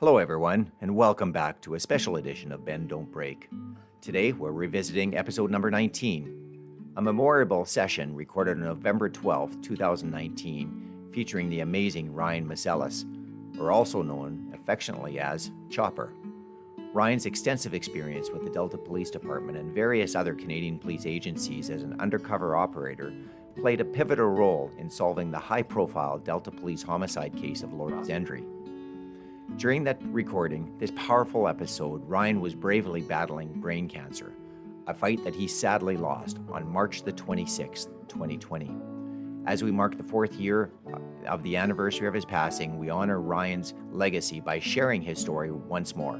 Hello everyone, and welcome back to a special edition of Bend Don't Break. Today we're revisiting episode number 19, a memorable session recorded on November 12, 2019, featuring the amazing Ryan Masales, or also known affectionately as Chopper. Ryan's extensive experience with the Delta Police Department and various other Canadian police agencies as an undercover operator played a pivotal role in solving the high-profile Delta Police homicide case of Lord Zendry. During that recording, this powerful episode, Ryan was bravely battling brain cancer, a fight that he sadly lost on March the 26th, 2020. As we mark the 4th year of the anniversary of his passing, we honor Ryan's legacy by sharing his story once more.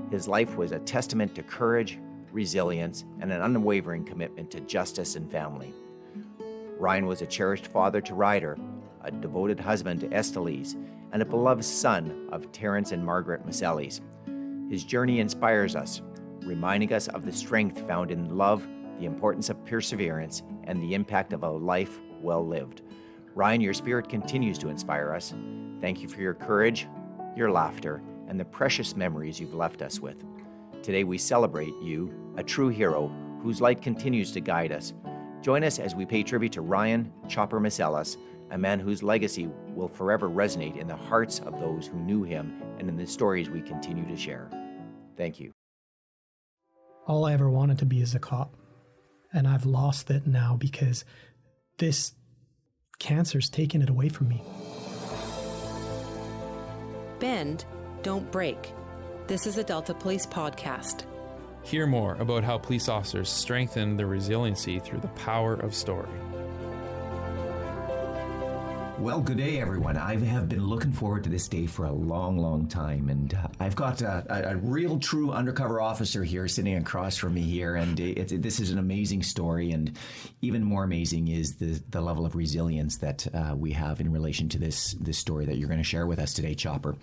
His life was a testament to courage, resilience, and an unwavering commitment to justice and family. Ryan was a cherished father to Ryder, a devoted husband to Estelize, and a beloved son of Terrence and Margaret Masales. His journey inspires us, reminding us of the strength found in love, the importance of perseverance, and the impact of a life well lived. Ryan, your spirit continues to inspire us. Thank you for your courage, your laughter, and the precious memories you've left us with. Today we celebrate you, a true hero whose light continues to guide us. Join us as we pay tribute to Ryan Chopper Masales, a man whose legacy will forever resonate in the hearts of those who knew him and in the stories we continue to share. Thank you. All I ever wanted to be is a cop, and I've lost it now because this cancer's taken it away from me. Bend, don't break. This is a Delta Police podcast. Hear more about how police officers strengthen their resiliency through the power of story. Well, good day, everyone. I have been looking forward to this day for a long, long time, and I've got a real, true undercover officer here sitting across from me here, and this is an amazing story, and even more amazing is the level of resilience that we have in relation to this story that you're going to share with us today, Chopper.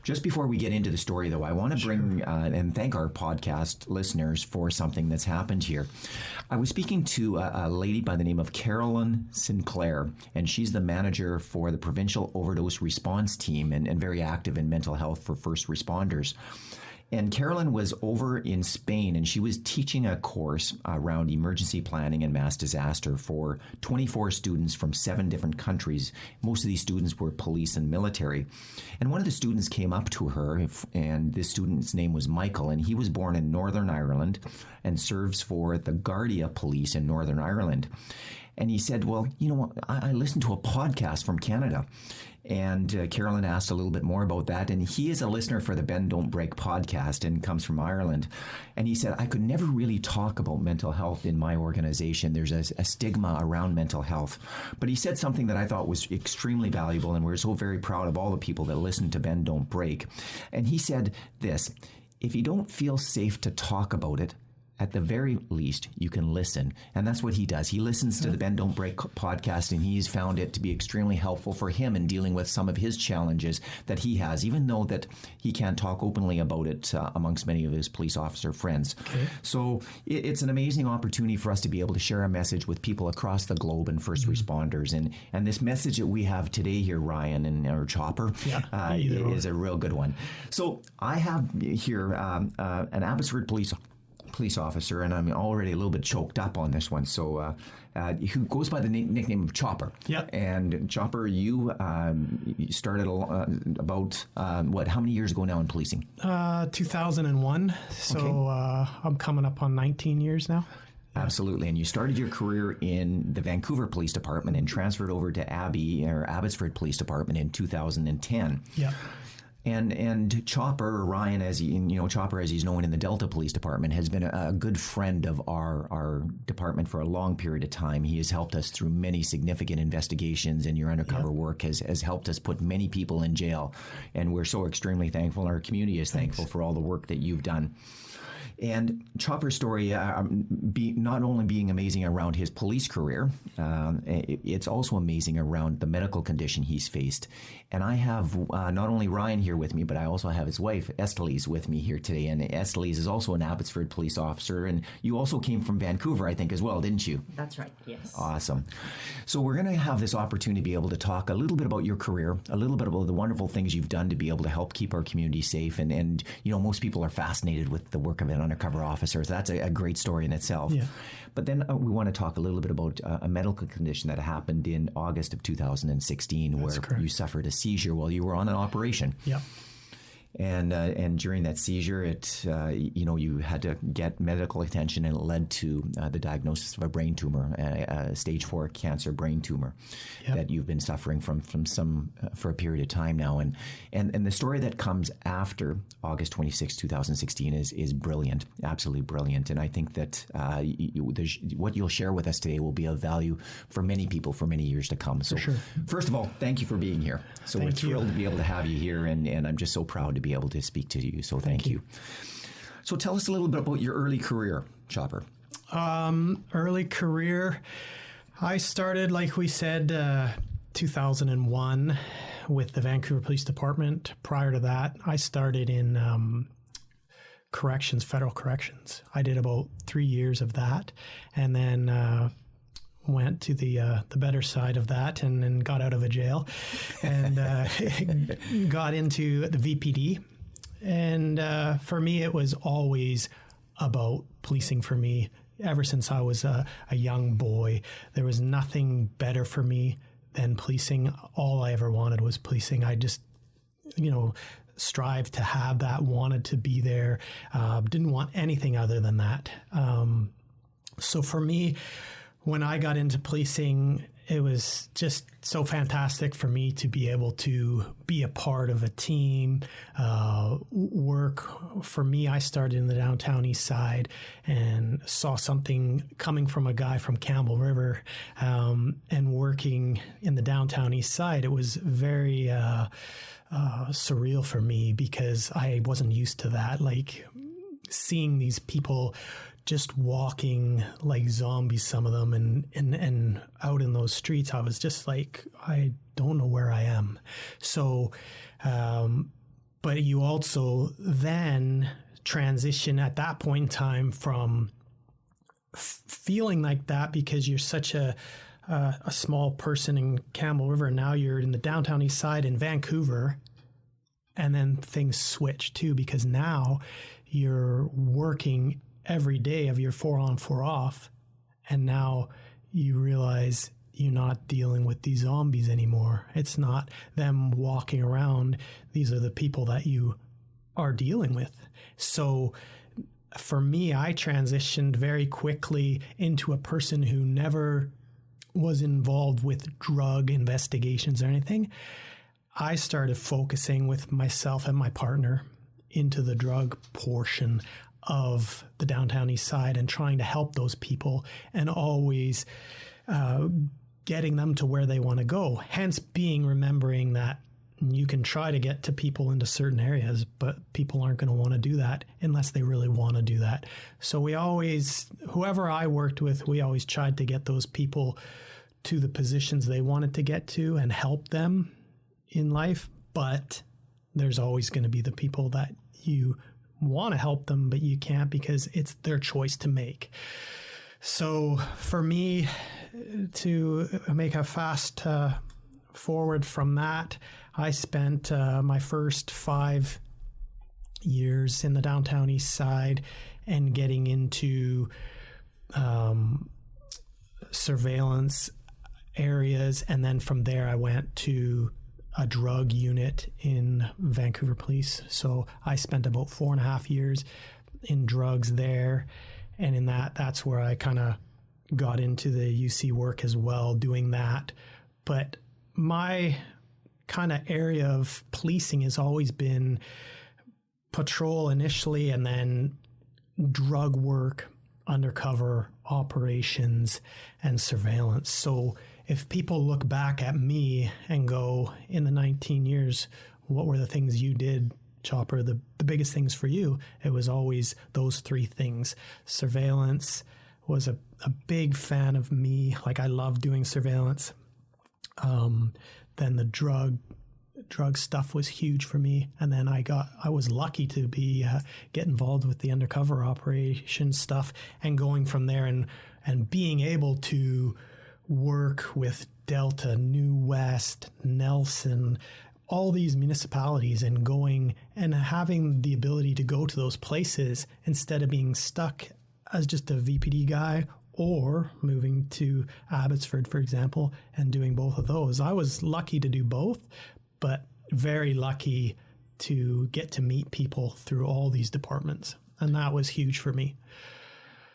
Just before we get into the story, though, I want to bring and thank our podcast listeners for something that's happened here. I was speaking to a lady by the name of Carolyn Sinclair, and she's the manager for the Provincial Overdose Response Team and very active in mental health for first responders. And Carolyn was over in Spain, and she was teaching a course around emergency planning and mass disaster for 24 students from 7 different countries. Most of these students were police and military. And one of the students came up to her, and this student's name was Michael, and he was born in Northern Ireland and serves for the Garda Police in Northern Ireland. And he said, well, you know what, I listened to a podcast from Canada. And Carolyn asked a little bit more about that. And he is a listener for the Bend Don't Break podcast and comes from Ireland. And he said, I could never really talk about mental health in my organization. There's a stigma around mental health. But he said something that I thought was extremely valuable. And we're so very proud of all the people that listen to Bend Don't Break. And he said this: if you don't feel safe to talk about it, at the very least, you can listen. And that's what he does. He listens to the Bend Don't Break podcast, and he's found it to be extremely helpful for him in dealing with some of his challenges that he has, even though that he can't talk openly about it amongst many of his police officer friends. Okay. So it's an amazing opportunity for us to be able to share a message with people across the globe and first responders. And this message that we have today here, Ryan and or Chopper, is a real good one. So I have here an Abbotsford police officer, and I'm already a little bit choked up on this one, so who goes by the nickname of Chopper. Yeah. And Chopper, you started about how many years ago now in policing? 2001, so okay. I'm coming up on 19 years now. Absolutely. And you started your career in the Vancouver Police Department and transferred over to Abbotsford Police Department in 2010. Yeah. And Chopper, or Ryan, Chopper, as he's known in the Delta Police Department, has been a good friend of our department for a long period of time. He has helped us through many significant investigations, and your undercover work has helped us put many people in jail. And we're so extremely thankful, and our community is thankful for all the work that you've done. And Chopper's story, not only being amazing around his police career, it's also amazing around the medical condition he's faced. And I have not only Ryan here with me, but I also have his wife, Estelize, with me here today. And Estelize is also an Abbotsford police officer. And you also came from Vancouver, I think, as well, didn't you? That's right, yes. Awesome. So we're going to have this opportunity to be able to talk a little bit about your career, a little bit about the wonderful things you've done to be able to help keep our community safe. And most people are fascinated with the work of an undercover officer. So that's a great story in itself. Yeah. But then we want to talk a little bit about a medical condition that happened in August of 2016, That's where correct. you suffered a seizure while you were on an operation. Yep. And during that seizure, you had to get medical attention, and it led to the diagnosis of a brain tumor, a stage 4 cancer brain tumor that you've been suffering from for a period of time now. And the story that comes after August 26, 2016 is brilliant, absolutely brilliant. And I think that what you'll share with us today will be of value for many people for many years to come. So sure. First of all, thank you for being here. So we're Thank you. thrilled to be able to have you here, and I'm just so proud to be able to speak to you. So thank you. So tell us a little bit about your early career, Chopper. Early career, I started, like we said, 2001 with the Vancouver Police Department. Prior to that, I started in corrections, federal corrections. I did about 3 years of that, and then went to the better side of that and then got out of a jail and got into the VPD. And for me, it was always about policing for me. Ever since I was a young boy, there was nothing better for me than policing. All I ever wanted was policing. I just, strived to have that, wanted to be there, didn't want anything other than that. So for me, when I got into policing, it was just so fantastic for me to be able to be a part of a team, work. For me, I started in the downtown east side and saw something coming from a guy from Campbell River, and working in the downtown east side. It was very surreal for me because I wasn't used to that. Like seeing these people just walking like zombies, some of them, and out in those streets, I was just like, I don't know where I am. So, but you also then transition at that point in time from feeling like that because you're such a small person in Campbell River. Now you're in the downtown east side in Vancouver, and then things switch too, because now you're working every day of your 4 on 4 off, and now you realize you're not dealing with these zombies anymore. It's not them walking around. These are the people that you are dealing with. So for me, I transitioned very quickly into a person who never was involved with drug investigations or anything. I started focusing with myself and my partner into the drug portion of the downtown east side and trying to help those people and always getting them to where they want to go. Hence remembering that you can try to get to people into certain areas, but people aren't going to want to do that unless they really want to do that. So we always, whoever I worked with, we always tried to get those people to the positions they wanted to get to and help them in life. But there's always going to be the people that you want to help them, but you can't because it's their choice to make. So for me, to make a fast forward from that, I spent my first 5 years in the downtown east side and getting into surveillance areas. And then from there, I went to a drug unit in Vancouver Police. So I spent about 4.5 years in drugs there. And in that's where I kind of got into the UC work as well, doing that. But my kind of area of policing has always been patrol initially, and then drug work, undercover operations, and surveillance. So if people look back at me and go, in the 19 years, what were the things you did, Chopper? The biggest things for you? It was always those three things. Surveillance was a big fan of me. Like, I love doing surveillance. Then the drug stuff was huge for me. And then I was lucky to be get involved with the undercover operation stuff, and going from there and being able to work with Delta, New West, Nelson, all these municipalities, and going and having the ability to go to those places instead of being stuck as just a VPD guy, or moving to Abbotsford, for example, and doing both of those. I was lucky to do both, but very lucky to get to meet people through all these departments. And that was huge for me.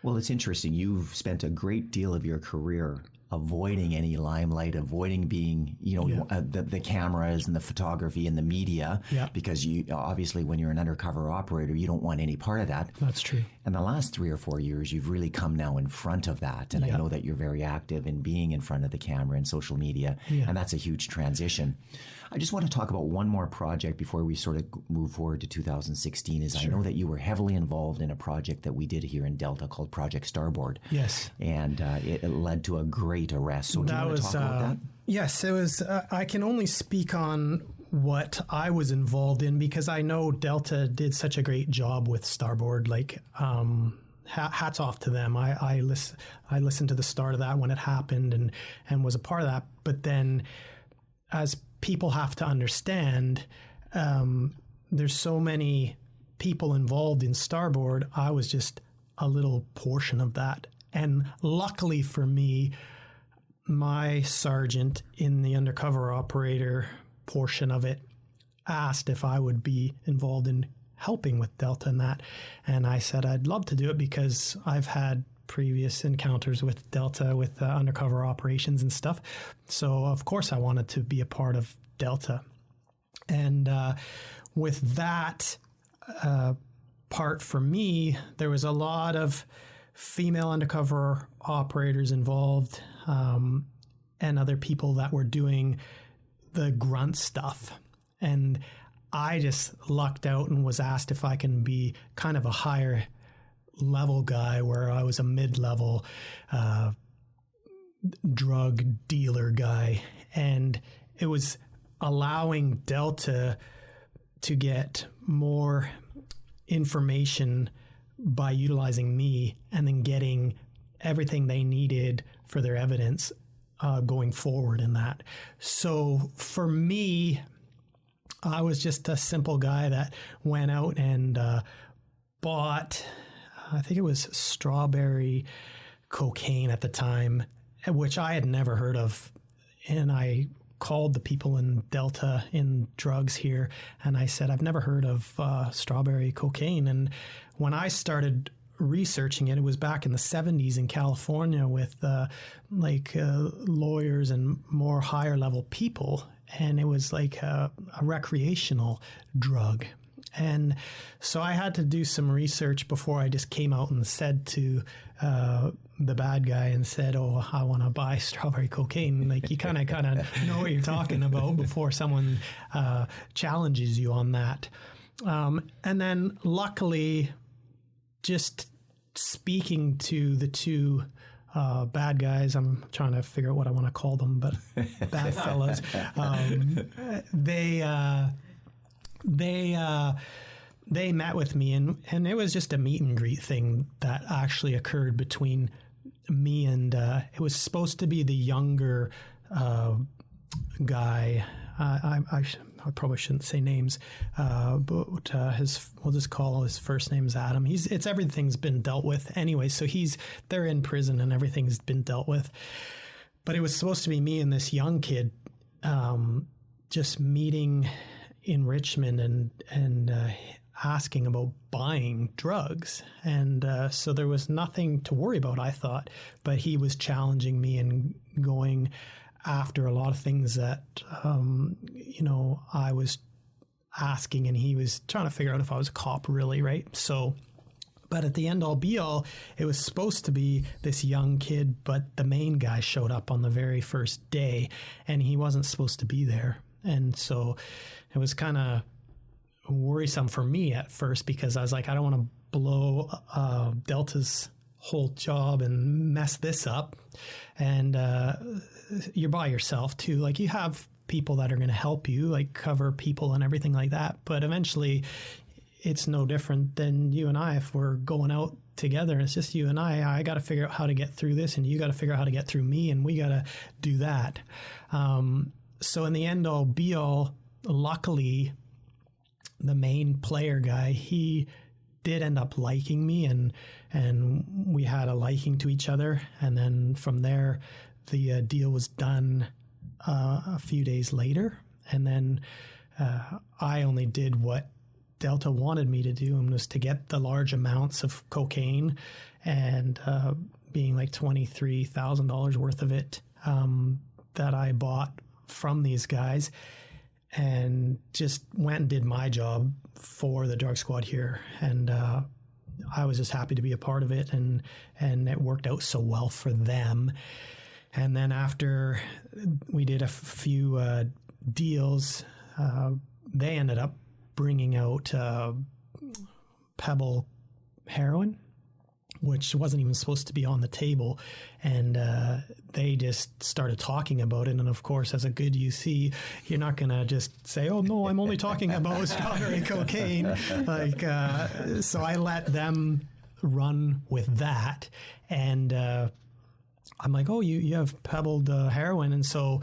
Well, it's interesting. You've spent a great deal of your career avoiding any limelight, avoiding being, the cameras and the photography and the media, because you obviously, when you're an undercover operator, you don't want any part of that. That's true. And the last 3 or 4 years, you've really come now in front of that. And I know that you're very active in being in front of the camera and social media, and that's a huge transition. I just want to talk about one more project before we sort of move forward to 2016. I know that you were heavily involved in a project that we did here in Delta called Project Starboard. Yes. And it led to a great arrest. So do you want to talk about that? Yes, it was. I can only speak on what I was involved in, because I know Delta did such a great job with Starboard. Like, hats off to them. I listened to the start of that when it happened and was a part of that. But then, as people have to understand, there's so many people involved in Starboard. I was just a little portion of that. And luckily for me, my sergeant in the undercover operator portion of it asked if I would be involved in helping with Delta and that. And I said I'd love to do it, because I've had previous encounters with Delta, with undercover operations and stuff. So of course I wanted to be a part of Delta. And with that part for me, there was a lot of female undercover operators involved, and other people that were doing the grunt stuff. And I just lucked out and was asked if I can be kind of a higher level guy, where I was a mid-level drug dealer guy. And it was allowing Delta to get more information by utilizing me, and then getting everything they needed for their evidence going forward in that. So for me, I was just a simple guy that went out and bought, I think it was strawberry cocaine at the time, which I had never heard of. And I called the people in Delta in drugs here, and I said, I've never heard of strawberry cocaine. And when I started researching it, it was back in the 70s in California with lawyers and more higher level people. And it was like a recreational drug. And so I had to do some research before I just came out and said to the bad guy and said, oh, I want to buy strawberry cocaine. Like, you kind of know what you're talking about before someone challenges you on that. And then luckily, just speaking to the two bad guys, I'm trying to figure out what I want to call them, but bad fellows, they met with me, and it was just a meet and greet thing that actually occurred between me and it was supposed to be the younger guy. I probably shouldn't say names, but we'll just call his first name's Adam. Everything's been dealt with anyway, so they're in prison and everything's been dealt with. But it was supposed to be me and this young kid just meeting in Richmond and asking about buying drugs. And so there was nothing to worry about, I thought, but he was challenging me and going after a lot of things that, I was asking, and he was trying to figure out if I was a cop, really, right? So, but at the end all be all, it was supposed to be this young kid, but the main guy showed up on the very first day, and he wasn't supposed to be there. And so it was kind of worrisome for me at first, because I was like, I don't want to blow Delta's whole job and mess this up. And you're by yourself too. Like, you have people that are going to help you, like cover people and everything like that. But eventually it's no different than you and I. If we're going out together and it's just you and I got to figure out how to get through this, and you got to figure out how to get through me, and we got to do that. So in the end all be all, luckily, the main player guy, he did end up liking me, and we had a liking to each other. And then from there, the deal was done a few days later. And then I only did what Delta wanted me to do, and was to get the large amounts of cocaine, and being like $23,000 worth of it that I bought from these guys, and just went and did my job for the drug squad here. And I was just happy to be a part of it, and it worked out so well for them. And then after we did a few deals, they ended up bringing out Pebble heroin, which wasn't even supposed to be on the table. And they just started talking about it. And of course, as a good UC, you're not going to just say, oh, no, I'm only talking about strawberry cocaine. Like, so I let them run with that. And I'm like, oh, you have pebbled heroin. And so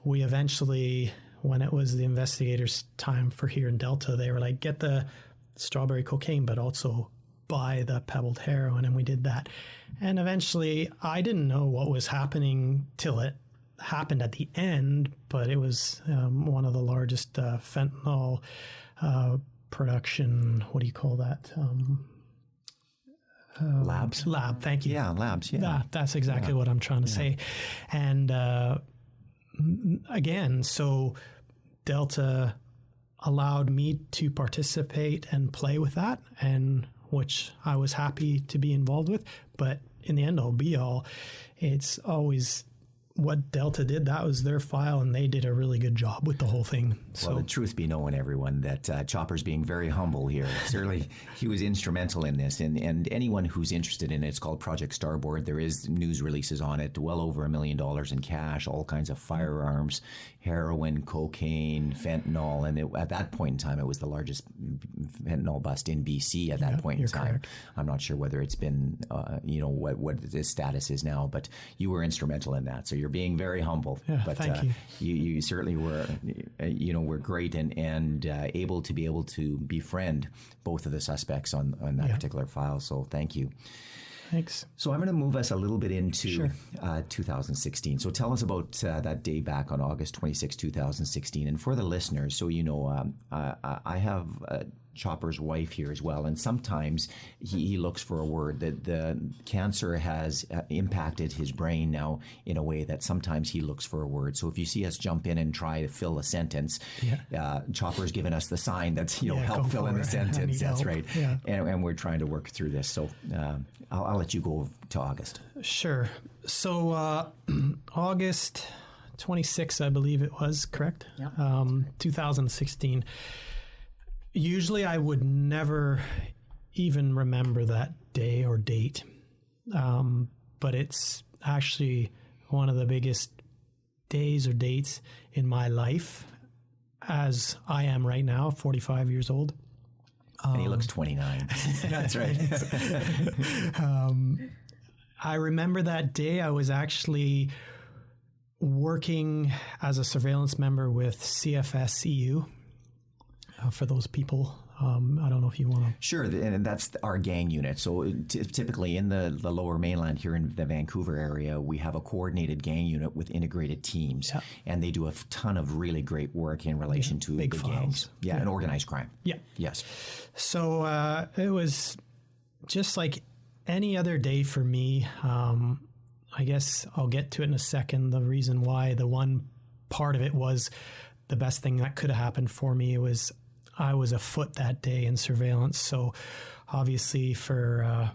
we eventually, when it was the investigators' time for here in Delta, they were like, get the strawberry cocaine, but also buy the pebbled heroin. And we did that. And eventually, I didn't know what was happening till it happened at the end, but it was one of the largest fentanyl production, what do you call that? Labs? Lab, thank you. Yeah, labs, yeah. That's exactly what I'm trying to say. And again, so Delta allowed me to participate and play with that, and which I was happy to be involved with. But in the end all be all, it's always what Delta did. That was their file, and they did a really good job with the whole thing. So, well, the truth be known, everyone, that Chopper's being very humble here. Certainly, he was instrumental in this, and anyone who's interested in it, it's called Project Starboard. There is news releases on it, well over $1 million in cash, all kinds of firearms, heroin, cocaine, fentanyl, and at that point in time, it was the largest fentanyl bust in BC at that point in time. Correct. I'm not sure whether it's been, what its status is now, but you were instrumental in that. So you're being very humble. Yeah, but thank you. You certainly were, were great and able to befriend both of the suspects on that particular file. So thank you. Thanks. So I'm going to move us a little bit into 2016. So tell us about that day back on August 26, 2016. And for the listeners, so I have Chopper's wife here as well, and sometimes he looks for a word. That the cancer has impacted his brain now in a way that sometimes he looks for a word. So if you see us jump in and try to fill a sentence, Chopper's given us the sign that's help fill in the sentence. That's right. Yeah. And we're trying to work through this. So I'll let you go to August. Sure. So August 26th, I believe it was, correct? Yeah. 2016. Usually I would never even remember that day or date, but it's actually one of the biggest days or dates in my life, as I am right now, 45 years old. And he looks 29. That's right. I remember that day. I was actually working as a surveillance member with CFS-EU. For those people, I don't know if you want to... Sure, and that's our gang unit. So typically in the lower mainland here in the Vancouver area, we have a coordinated gang unit with integrated teams. Yeah. And they do a ton of really great work in relation to big the files. Gangs. Yeah, and organized crime. Yeah. Yes. So it was just like any other day for me. I guess I'll get to it in a second. The reason why, the one part of it was the best thing that could have happened for me was I was afoot that day in surveillance. So obviously for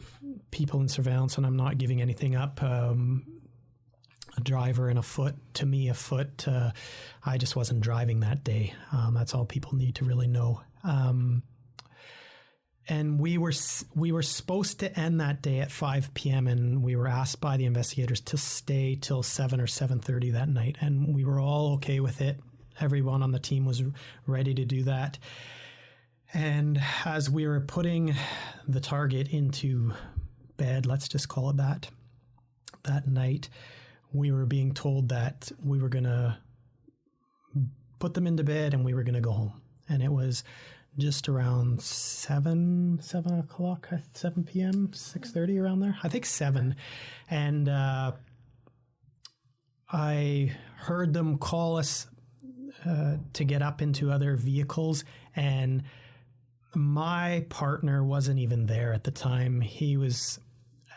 people in surveillance, and I'm not giving anything up, a driver and afoot, to me afoot, I just wasn't driving that day. That's all people need to really know. And we were supposed to end that day at 5 p.m. and we were asked by the investigators to stay till 7 or 7:30 that night. And we were all okay with it. Everyone on the team was ready to do that. And as we were putting the target into bed, let's just call it that night, we were being told that we were going to put them into bed and we were going to go home. And it was just around 7 o'clock, 7 p.m., 6:30, around there. I think 7. And I heard them call us to get up into other vehicles. And my partner wasn't even there at the time. He was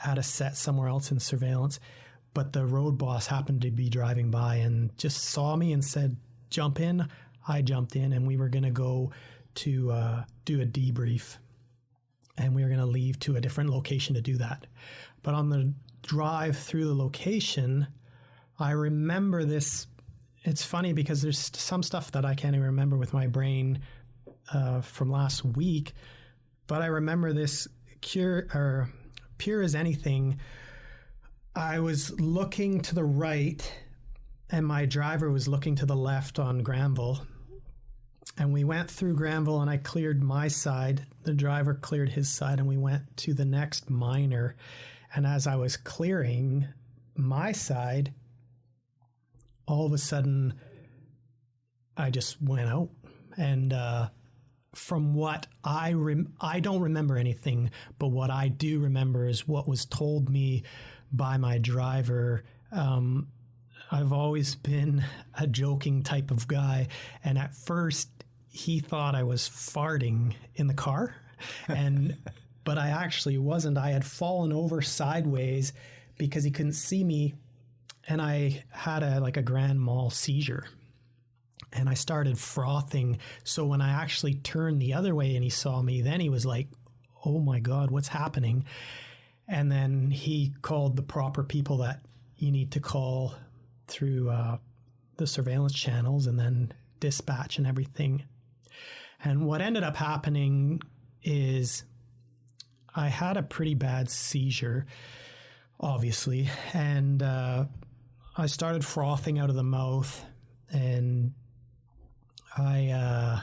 at a set somewhere else in surveillance. But the road boss happened to be driving by and just saw me and said, "Jump in." I jumped in, and we were going to go to do a debrief, and we were going to leave to a different location to do that. But on the drive through the location, I remember this. It's funny because there's some stuff that I can't even remember with my brain from last week, but I remember this pure as anything. I was looking to the right, and my driver was looking to the left on Granville. And we went through Granville, and I cleared my side. The driver cleared his side, and we went to the next minor. And as I was clearing my side, all of a sudden, I just went out. And from what I don't remember anything, but what I do remember is what was told me by my driver. I've always been a joking type of guy, and at first he thought I was farting in the car, but I actually wasn't. I had fallen over sideways because he couldn't see me, and I had a grand mal seizure, and I started frothing. So when I actually turned the other way and he saw me, then he was like, "Oh my God, what's happening?" And then he called the proper people that you need to call through the surveillance channels, and then dispatch and everything. And what ended up happening is I had a pretty bad seizure, obviously, and I started frothing out of the mouth, and I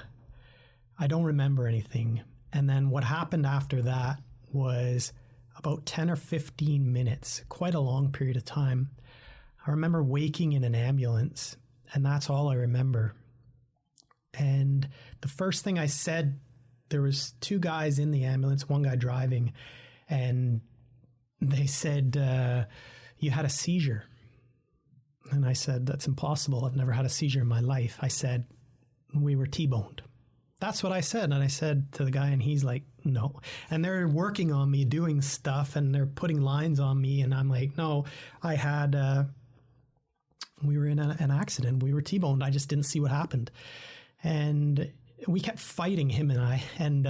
don't remember anything. And then what happened after that was about 10 or 15 minutes, quite a long period of time. I remember waking in an ambulance, and that's all I remember. And the first thing I said, there was 2 guys in the ambulance, one guy driving, and they said, "You had a seizure." And I said, "That's impossible. I've never had a seizure in my life." I said, "We were T-boned." That's what I said. And I said to the guy, and he's like, "No." And they're working on me doing stuff, and they're putting lines on me. And I'm like, "No, I had, we were in an accident. We were T-boned. I just didn't see what happened." And we kept fighting, him and I. And,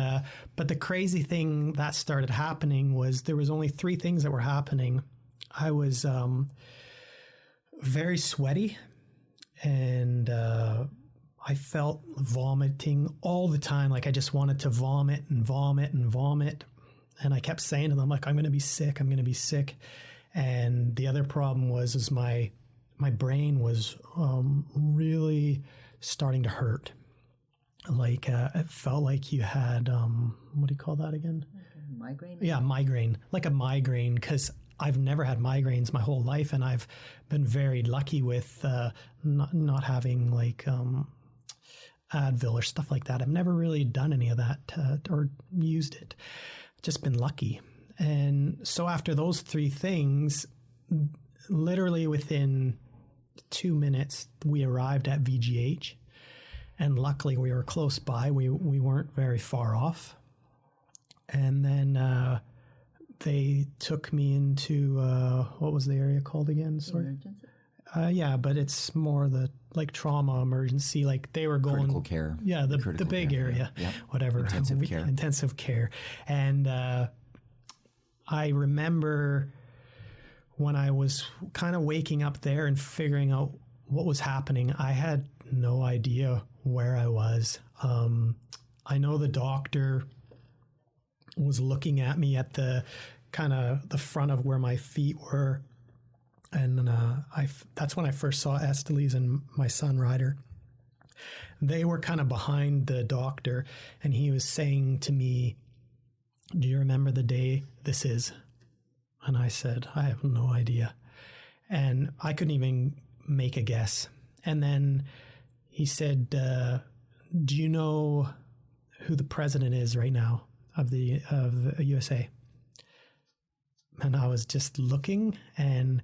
but the crazy thing that started happening was there was only 3 things that were happening. I was, very sweaty, and, I felt vomiting all the time. Like I just wanted to vomit and vomit and vomit. And I kept saying to them, like, "I'm going to be sick. I'm going to be sick." And the other problem was my brain was really starting to hurt. Like it felt like you had, what do you call that again? Migraine? Yeah, migraine. Like a migraine, because I've never had migraines my whole life. And I've been very lucky with not having like Advil or stuff like that. I've never really done any of that or used it. Just been lucky. And so after those 3 things, literally within 2 minutes, we arrived at VGH. And luckily we were close by. We weren't very far off. And then they took me into, what was the area called again? Sorry. Emergency? Yeah, but it's more the like trauma emergency. Like they were going Critical care. Yeah, the big care, area, yeah. whatever. Intensive care. And I remember when I was kind of waking up there and figuring out what was happening, I had no idea where I was. I know the doctor was looking at me at the kind of the front of where my feet were. And that's when I first saw Estelize and my son Ryder. They were kind of behind the doctor, and he was saying to me, "Do you remember the day this is?" And I said, "I have no idea." And I couldn't even make a guess. And then he said, "Do you know who the president is right now of the USA?" And I was just looking, and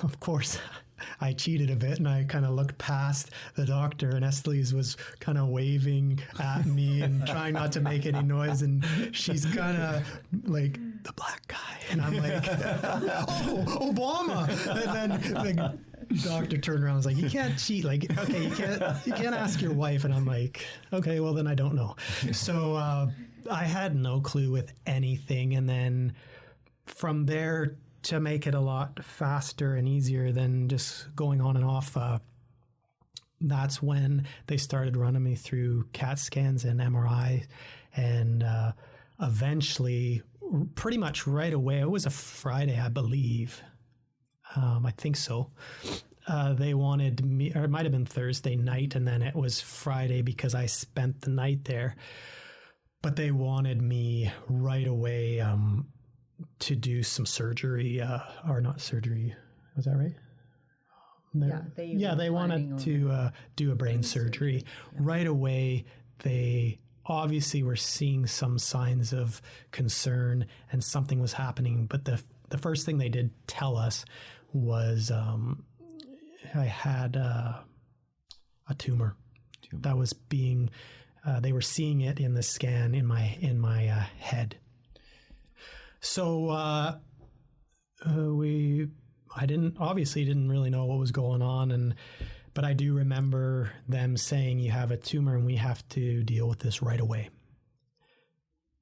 of course, I cheated a bit, and I kind of looked past the doctor, and Estelize was kind of waving at me and trying not to make any noise, and she's kind of like, "The black guy," and I'm like, "Oh, Obama!" And then the doctor turned around and was like, "You can't cheat. Like, okay, you can't ask your wife." And I'm like, "Okay, well then I don't know." So I had no clue with anything, and then from there, to make it a lot faster and easier than just going on and off, that's when they started running me through CAT scans and MRI. And eventually, pretty much right away, it was a Friday, I believe. I think so. They wanted me, or it might have been Thursday night, and then it was Friday because I spent the night there. But they wanted me right away to do some surgery, or not surgery. Was that right? They wanted to do a brain surgery. Right away. They obviously were seeing some signs of concern and something was happening. But the first thing they did tell us was I had a tumor that was being. They were seeing it in the scan in my head. So I didn't really know what was going on, but I do remember them saying, "You have a tumor and we have to deal with this right away."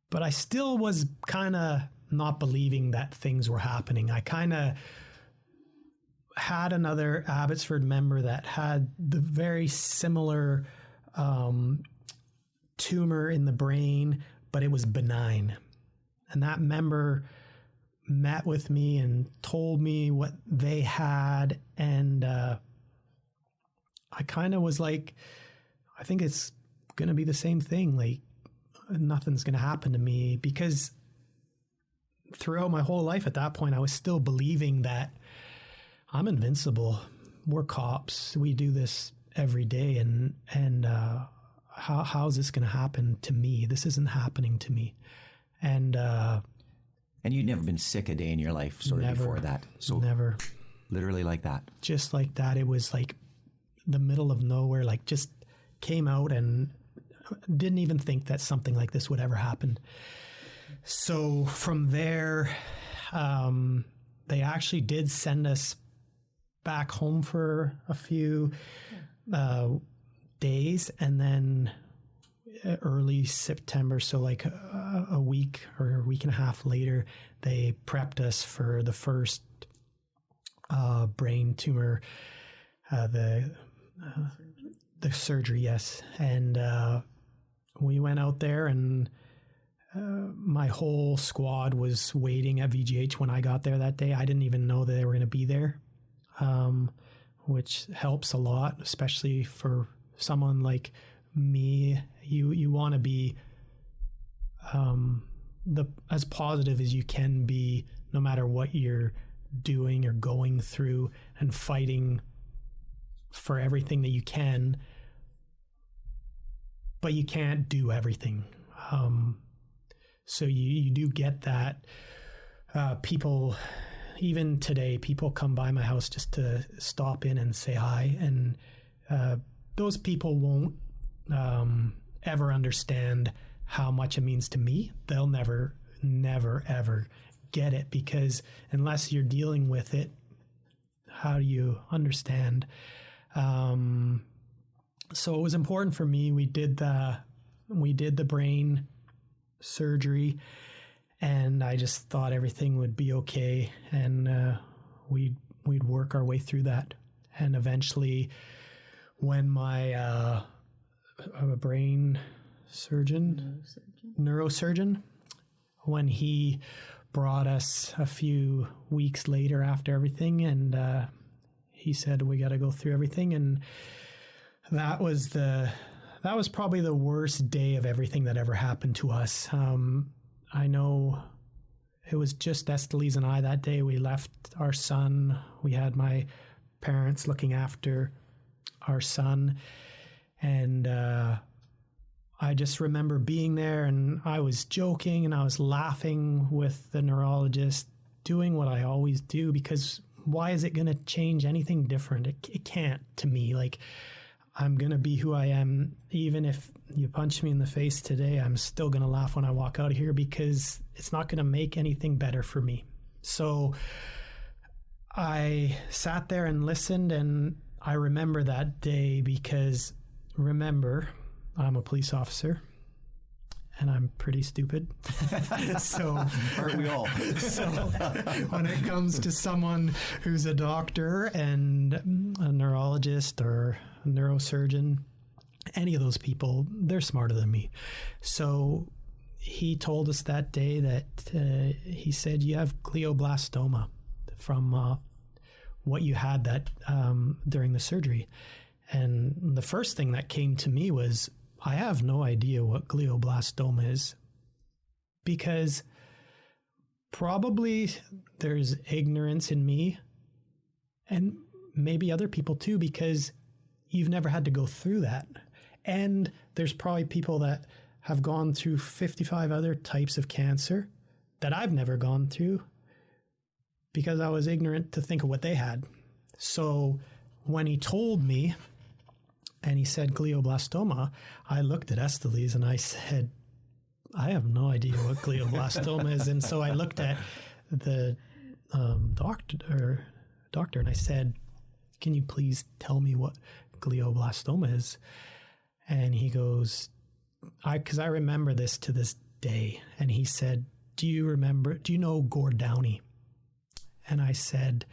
But I still was kind of not believing that things were happening. I kind of had another Abbotsford member that had the very similar tumor in the brain, but it was benign. And that member met with me and told me what they had. And I kind of was like, I think it's going to be the same thing. Like, nothing's going to happen to me, because throughout my whole life at that point, I was still believing that I'm invincible. We're cops. We do this every day. And how is this going to happen to me? This isn't happening to me. And you'd never been sick a day in your life before that. So never. Literally like that. Just like that. It was like the middle of nowhere, like just came out, and didn't even think that something like this would ever happen. So from there, they actually did send us back home for a few days, and then early September, so like a week or a week and a half later, they prepped us for the first brain tumor, the surgery, yes. And we went out there, and my whole squad was waiting at VGH when I got there that day. I didn't even know that they were going to be there, which helps a lot, especially for someone like me. You want to be as positive as you can be, no matter what you're doing or going through, and fighting for everything that you can, but you can't do everything. So you do get that. People, even today, people come by my house just to stop in and say hi, and those people won't ever understand how much it means to me. They'll never, ever get it, because unless you're dealing with it, how do you understand? So it was important for me. We did the brain surgery, and I just thought everything would be okay, and we'd work our way through that. And eventually, when my brain neurosurgeon, when he brought us a few weeks later after everything, and he said, we got to go through everything. And that was probably the worst day of everything that ever happened to us. I know it was just Estelize and I that day. We left our son. We had my parents looking after our son. And I just remember being there, and I was joking and I was laughing with the neurologist, doing what I always do, because why is it going to change anything different? It can't, to me. Like, I'm going to be who I am. Even if you punch me in the face today, I'm still going to laugh when I walk out of here, because it's not going to make anything better for me. So I sat there and listened, and I remember that day because, remember, I'm a police officer and I'm pretty stupid. So aren't we all? So when it comes to someone who's a doctor and a neurologist or a neurosurgeon, any of those people, they're smarter than me. So he told us that day that he said, you have glioblastoma from what you had that during the surgery. And the first thing that came to me was, I have no idea what glioblastoma is, because probably there's ignorance in me and maybe other people too, because you've never had to go through that. And there's probably people that have gone through 55 other types of cancer that I've never gone through because I was ignorant to think of what they had. So when he told me, and he said glioblastoma, I looked at Estelize and I said, I have no idea what glioblastoma is. And so I looked at the doctor and I said, can you please tell me what glioblastoma is? And he goes, because I remember this to this day. And he said, do you know Gord Downey? And I said,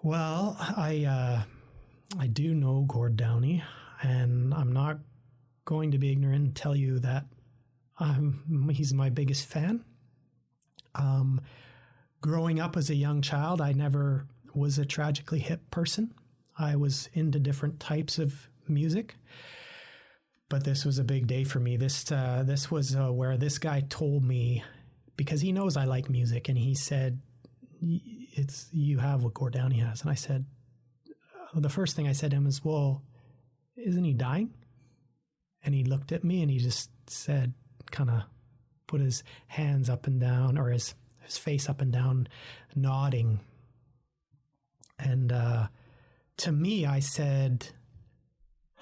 well, I do know Gord Downey, and I'm not going to be ignorant and tell you that he's my biggest fan. Growing up as a young child, I never was a tragically hip person. I was into different types of music, but this was a big day for me. This was where this guy told me, because he knows I like music, and he said, you have what Gord Downey has. And I said, the first thing I said to him is, well, isn't he dying? And he looked at me and he just said, kind of put his hands up and down, or his face up and down, nodding. And to me, I said,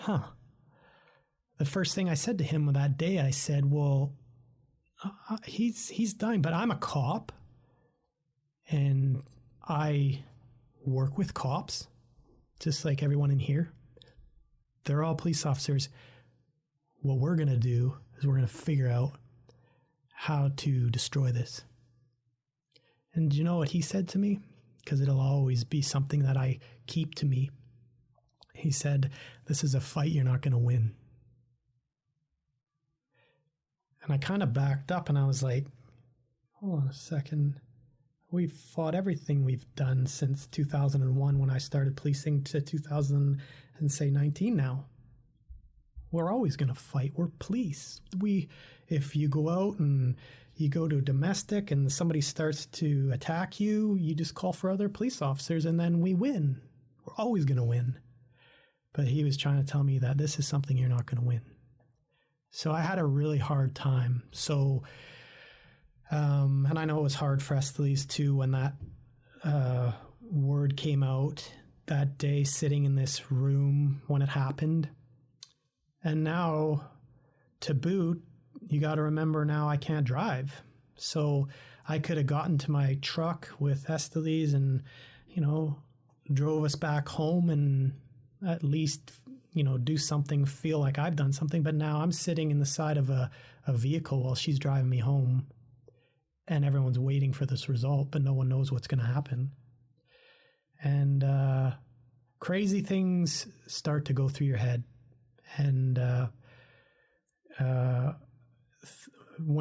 the first thing I said to him that day, I said, well, he's dying, but I'm a cop and I work with cops, just like everyone in here. They're all police officers. What we're going to do is we're going to figure out how to destroy this. And do you know what he said to me? Because it'll always be something that I keep to me. He said, this is a fight you're not going to win. And I kind of backed up and I was like, hold on a second. We've fought everything we've done since 2001 when I started policing to 2019 now. We're always going to fight. We're police. If you go out and you go to a domestic and somebody starts to attack you, you just call for other police officers and then we win. We're always going to win. But he was trying to tell me that this is something you're not going to win. So I had a really hard time. So, and I know it was hard for Estelize too when that word came out that day, sitting in this room when it happened. And now, to boot, you got to remember now I can't drive. So I could have gotten to my truck with Estelize and, drove us back home and at least, do something, feel like I've done something. But now I'm sitting in the side of a vehicle while she's driving me home and everyone's waiting for this result, but no one knows what's going to happen. And crazy things start to go through your head. And when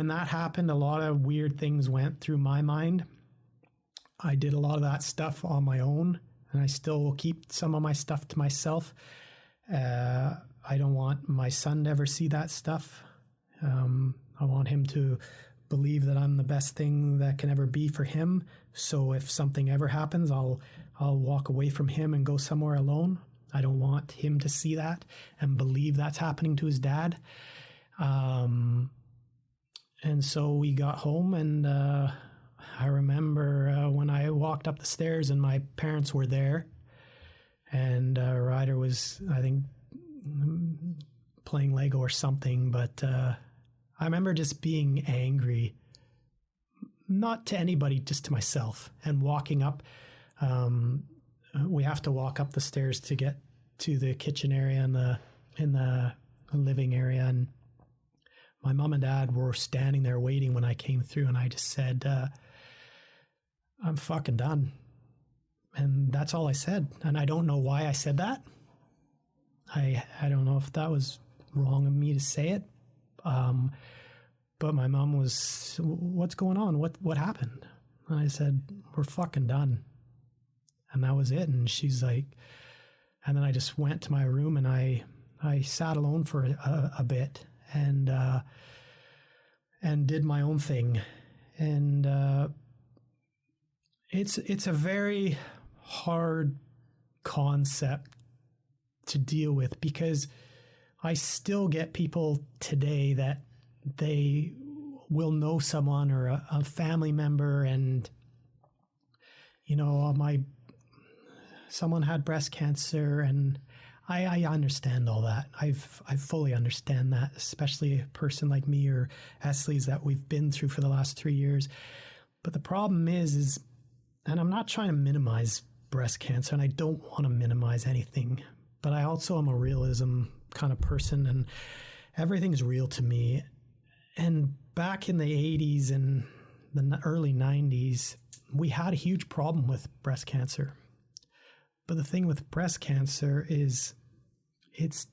that happened, a lot of weird things went through my mind. I did a lot of that stuff on my own, and I still will keep some of my stuff to myself. I don't want my son to ever see that stuff. I want him to believe that I'm the best thing that can ever be for him. So if something ever happens, I'll walk away from him and go somewhere alone. I don't want him to see that and believe that's happening to his dad. And so we got home, and I remember when I walked up the stairs and my parents were there, and Ryder was, I think, playing Lego or something, but I remember just being angry, not to anybody, just to myself, and walking up. We have to walk up the stairs to get to the kitchen area and in the living area, and my mom and dad were standing there waiting when I came through, and I just said, I'm fucking done. And that's all I said. And I don't know why I said that. I don't know if that was wrong of me to say it. But my mom was, what's going on? What happened? And I said, we're fucking done. And that was it. And she's like, and then I just went to my room and I sat alone for a bit and did my own thing. And it's a very hard concept to deal with, because I still get people today that they will know someone or a family member, and someone had breast cancer, and I understand all that. I fully understand that, especially a person like me or Estelize that we've been through for the last 3 years. But the problem is, and I'm not trying to minimize breast cancer, and I don't want to minimize anything, but I also am a realism kind of person, and everything's real to me. And back in the 80s and the early 90s, we had a huge problem with breast cancer. But the thing with breast cancer is it's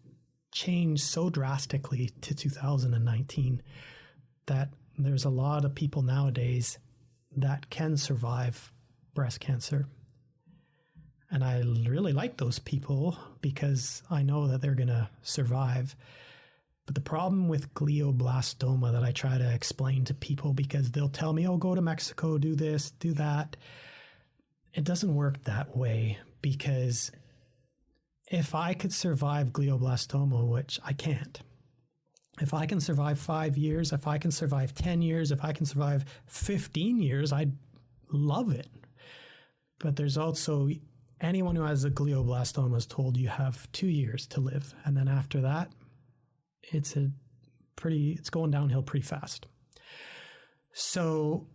changed so drastically to 2019 that there's a lot of people nowadays that can survive breast cancer. And I really like those people because I know that they're going to survive. But the problem with glioblastoma that I try to explain to people, because they'll tell me, oh, go to Mexico, do this, do that. It doesn't work that way, because if I could survive glioblastoma, which I can't, if I can survive 5 years, if I can survive 10 years, if I can survive 15 years, I'd love it. But there's also anyone who has a glioblastoma is told you have 2 years to live. And then after that, it's going downhill pretty fast. So,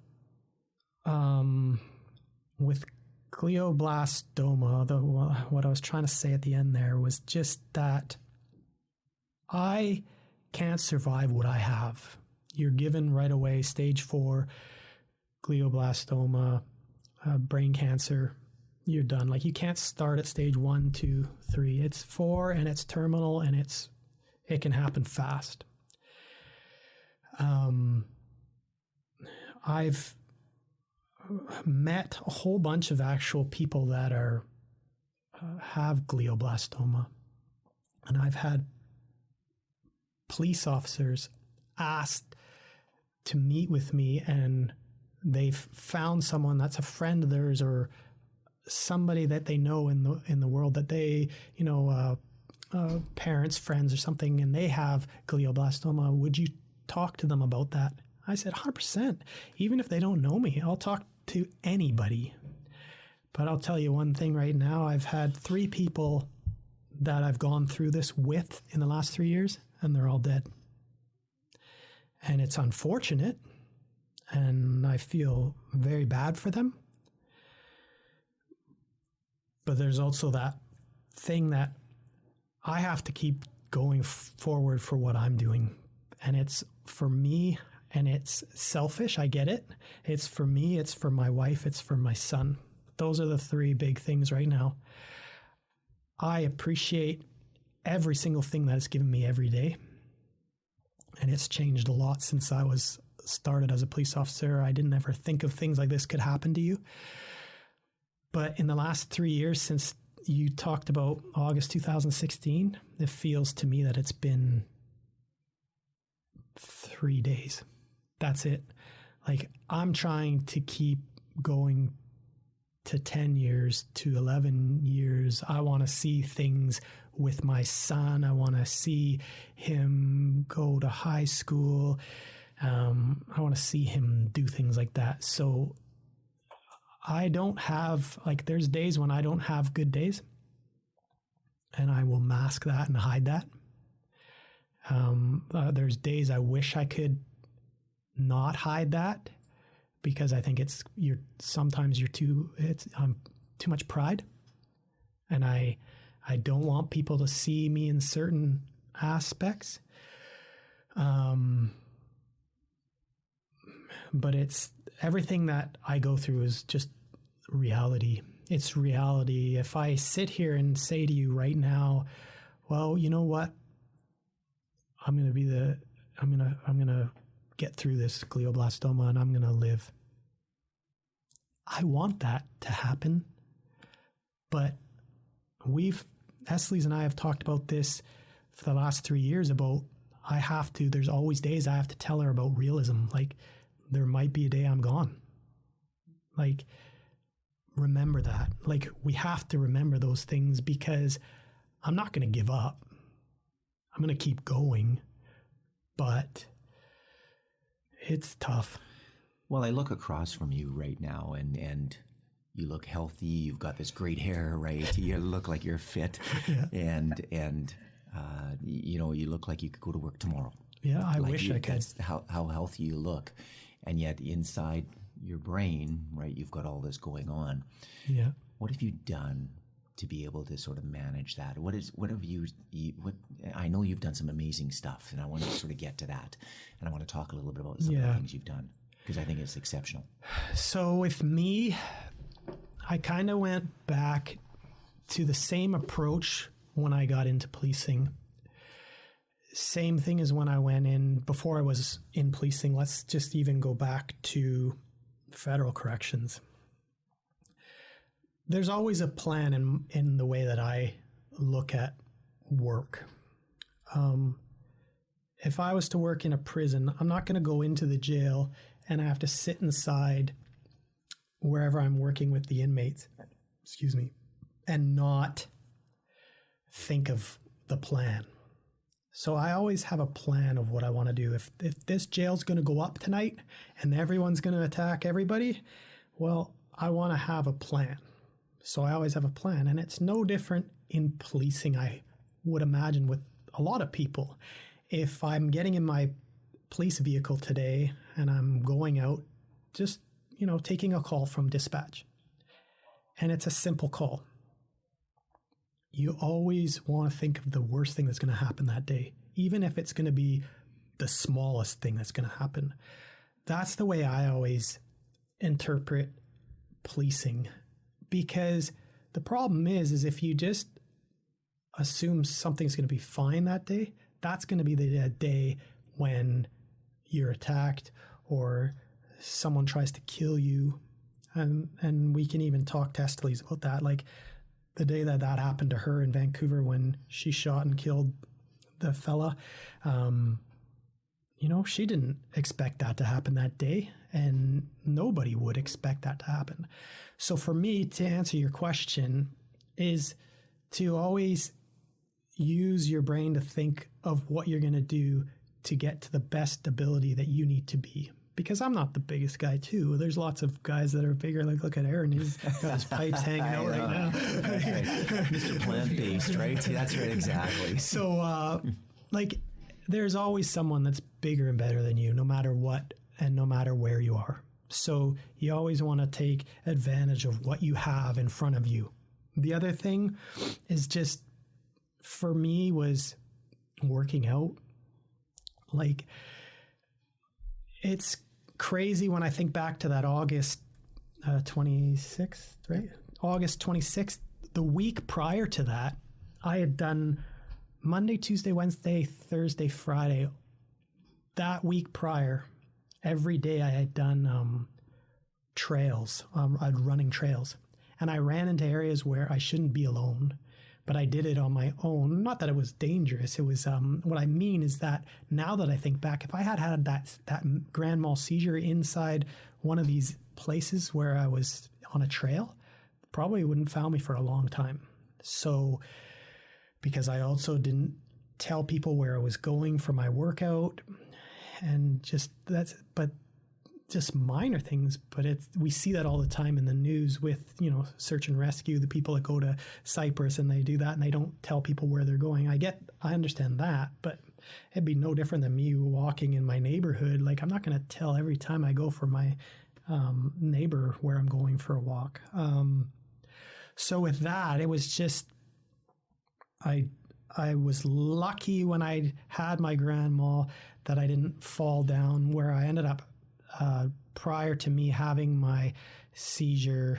with glioblastoma, what I was trying to say at the end there was just that I can't survive what I have. You're given right away stage 4 glioblastoma, brain cancer. You're done. Like, you can't start at stage 1, 2, 3. It's 4 and it's terminal, and it can happen fast. I've met a whole bunch of actual people that have glioblastoma, and I've had police officers asked to meet with me, and they've found someone that's a friend of theirs or somebody that they know in the world that they, parents, friends or something, and they have glioblastoma. Would you talk to them about that? I said, 100%. Even if they don't know me, I'll talk to anybody. But I'll tell you one thing right now. I've had 3 people that I've gone through this with in the last 3 years, and they're all dead. And it's unfortunate, and I feel very bad for them. But there's also that thing that I have to keep going forward for what I'm doing. And it's for me, and it's selfish. I get it. It's for me, it's for my wife, it's for my son. Those are the 3 big things right now. I appreciate every single thing that it's given me every day. And it's changed a lot since I was started as a police officer. I didn't ever think of things like this could happen to you. But in the last 3 years, since you talked about August 2016, it feels to me that it's been 3 days. That's it. Like, I'm trying to keep going to 10 years, to 11 years. I want to see things with my son. I want to see him go to high school. I want to see him do things like that. So I don't have, like, there's days when I don't have good days, and I will mask that and hide that. There's days I wish I could not hide that, because I think sometimes I'm too much pride, and I don't want people to see me in certain aspects. But it's everything that I go through is just reality. It's reality. If I sit here and say to you right now, well, you know what? I'm going to get through this glioblastoma and I'm going to live. I want that to happen. But Estelize and I have talked about this for the last 3 years about there's always days I have to tell her about realism. Like, there might be a day I'm gone. Like, remember that. Like, we have to remember those things, because I'm not going to give up. I'm going to keep going, but it's tough. Well, I look across from you right now, and you look healthy. You've got this great hair, right? You look like you're fit, Yeah. and you look like you could go to work tomorrow. Yeah, I wish I could. That's how healthy you look, and yet inside your brain, right, you've got all this going on. Yeah. What have you done to be able to sort of manage that? I know you've done some amazing stuff, and I want to sort of get to that, and I want to talk a little bit about some of the things you've done, because I think it's exceptional. So with me, I kind of went back to the same approach when I got into policing. Same thing as when I went in, before I was in policing. Let's just even go back to federal corrections. There's always a plan in the way that I look at work. If I was to work in a prison, I'm not going to go into the jail and I have to sit inside wherever I'm working with the inmates, and not think of the plan. So I always have a plan of what I want to do. If this jail's going to go up tonight and everyone's going to attack everybody, well, I want to have a plan. So I always have a plan. And it's no different in policing, I would imagine, with a lot of people. If I'm getting in my police vehicle today and I'm going out, just, taking a call from dispatch, and it's a simple call, you always want to think of the worst thing that's going to happen that day, even if it's going to be the smallest thing that's going to happen. That's the way I always interpret policing, because the problem is if you just assume something's going to be fine that day, that's going to be the day when you're attacked or someone tries to kill you. And we can even talk to Estelize about that. Like, the day that happened to her in Vancouver when she shot and killed the fella, she didn't expect that to happen that day, and nobody would expect that to happen. So for me, to answer your question, is to always use your brain to think of what you're going to do to get to the best ability that you need to be. Because I'm not the biggest guy, too. There's lots of guys that are bigger. Like, look at Aaron. He's got his pipes hanging out right now. Mr. Plant-based, right? That's right, exactly. So, there's always someone that's bigger and better than you, no matter what and no matter where you are. So you always want to take advantage of what you have in front of you. The other thing is just, for me, was working out. Like, it's crazy when I think back to that August 26th, right? August 26th, the week prior to that, I had done Monday, Tuesday, Wednesday, Thursday, Friday, that week prior, every day I had done trails. I'd running trails. And I ran into areas where I shouldn't be alone, but I did it on my own. Not that it was dangerous. It was, what I mean is that now that I think back, if I had that grand mal seizure inside one of these places where I was on a trail, probably wouldn't found me for a long time. So, because I also didn't tell people where I was going for my workout, and just minor things, but we see that all the time in the news with, search and rescue, the people that go to Cyprus and they do that and they don't tell people where they're going. I understand that, but it'd be no different than me walking in my neighborhood. Like, I'm not going to tell every time I go for my neighbor where I'm going for a walk. So with that, it was just, I was lucky when I had my grand mal that I didn't fall down, where I ended up prior to me having my seizure.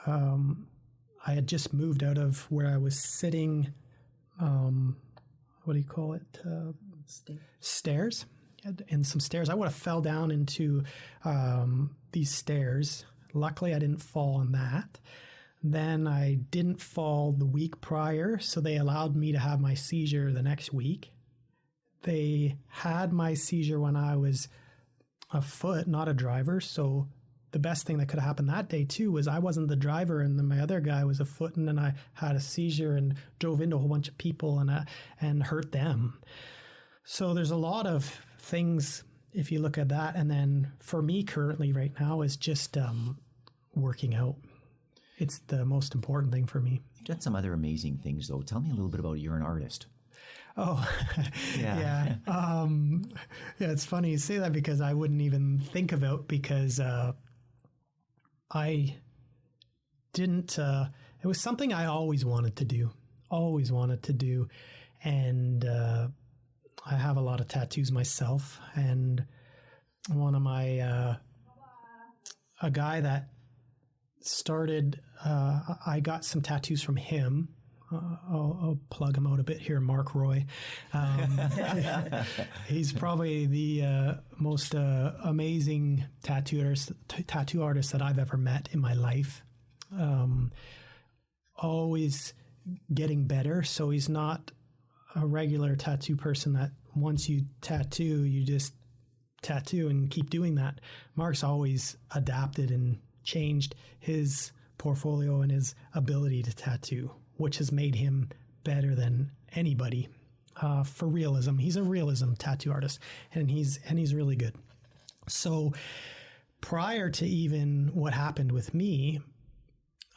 I had just moved out of where I was sitting. What do you call it? Stairs. And some stairs. I would have fell down into these stairs. Luckily, I didn't fall on that. Then I didn't fall the week prior, so they allowed me to have my seizure the next week. They had my seizure when I was afoot, not a driver. So the best thing that could have happened that day too was I wasn't the driver, and then my other guy was afoot, and then I had a seizure and drove into a whole bunch of people and hurt them. So there's a lot of things if you look at that. And then for me currently right now is just working out. It's the most important thing for me. You've done some other amazing things, though. Tell me a little bit about, you're an artist. Oh, yeah. It's funny you say that, because I wouldn't even think about, because I didn't, it was something I always wanted to do. And I have a lot of tattoos myself. And one of my, a guy that started, I got some tattoos from him. I'll plug him out a bit here, Mark Roy. He's probably the most amazing tattoo artist that I've ever met in my life. Always getting better. So he's not a regular tattoo person that once you tattoo, you just tattoo and keep doing that. Mark's always adapted and changed his portfolio and his ability to tattoo, which has made him better than anybody for realism. He's a realism tattoo artist, and he's really good. So prior to even what happened with me,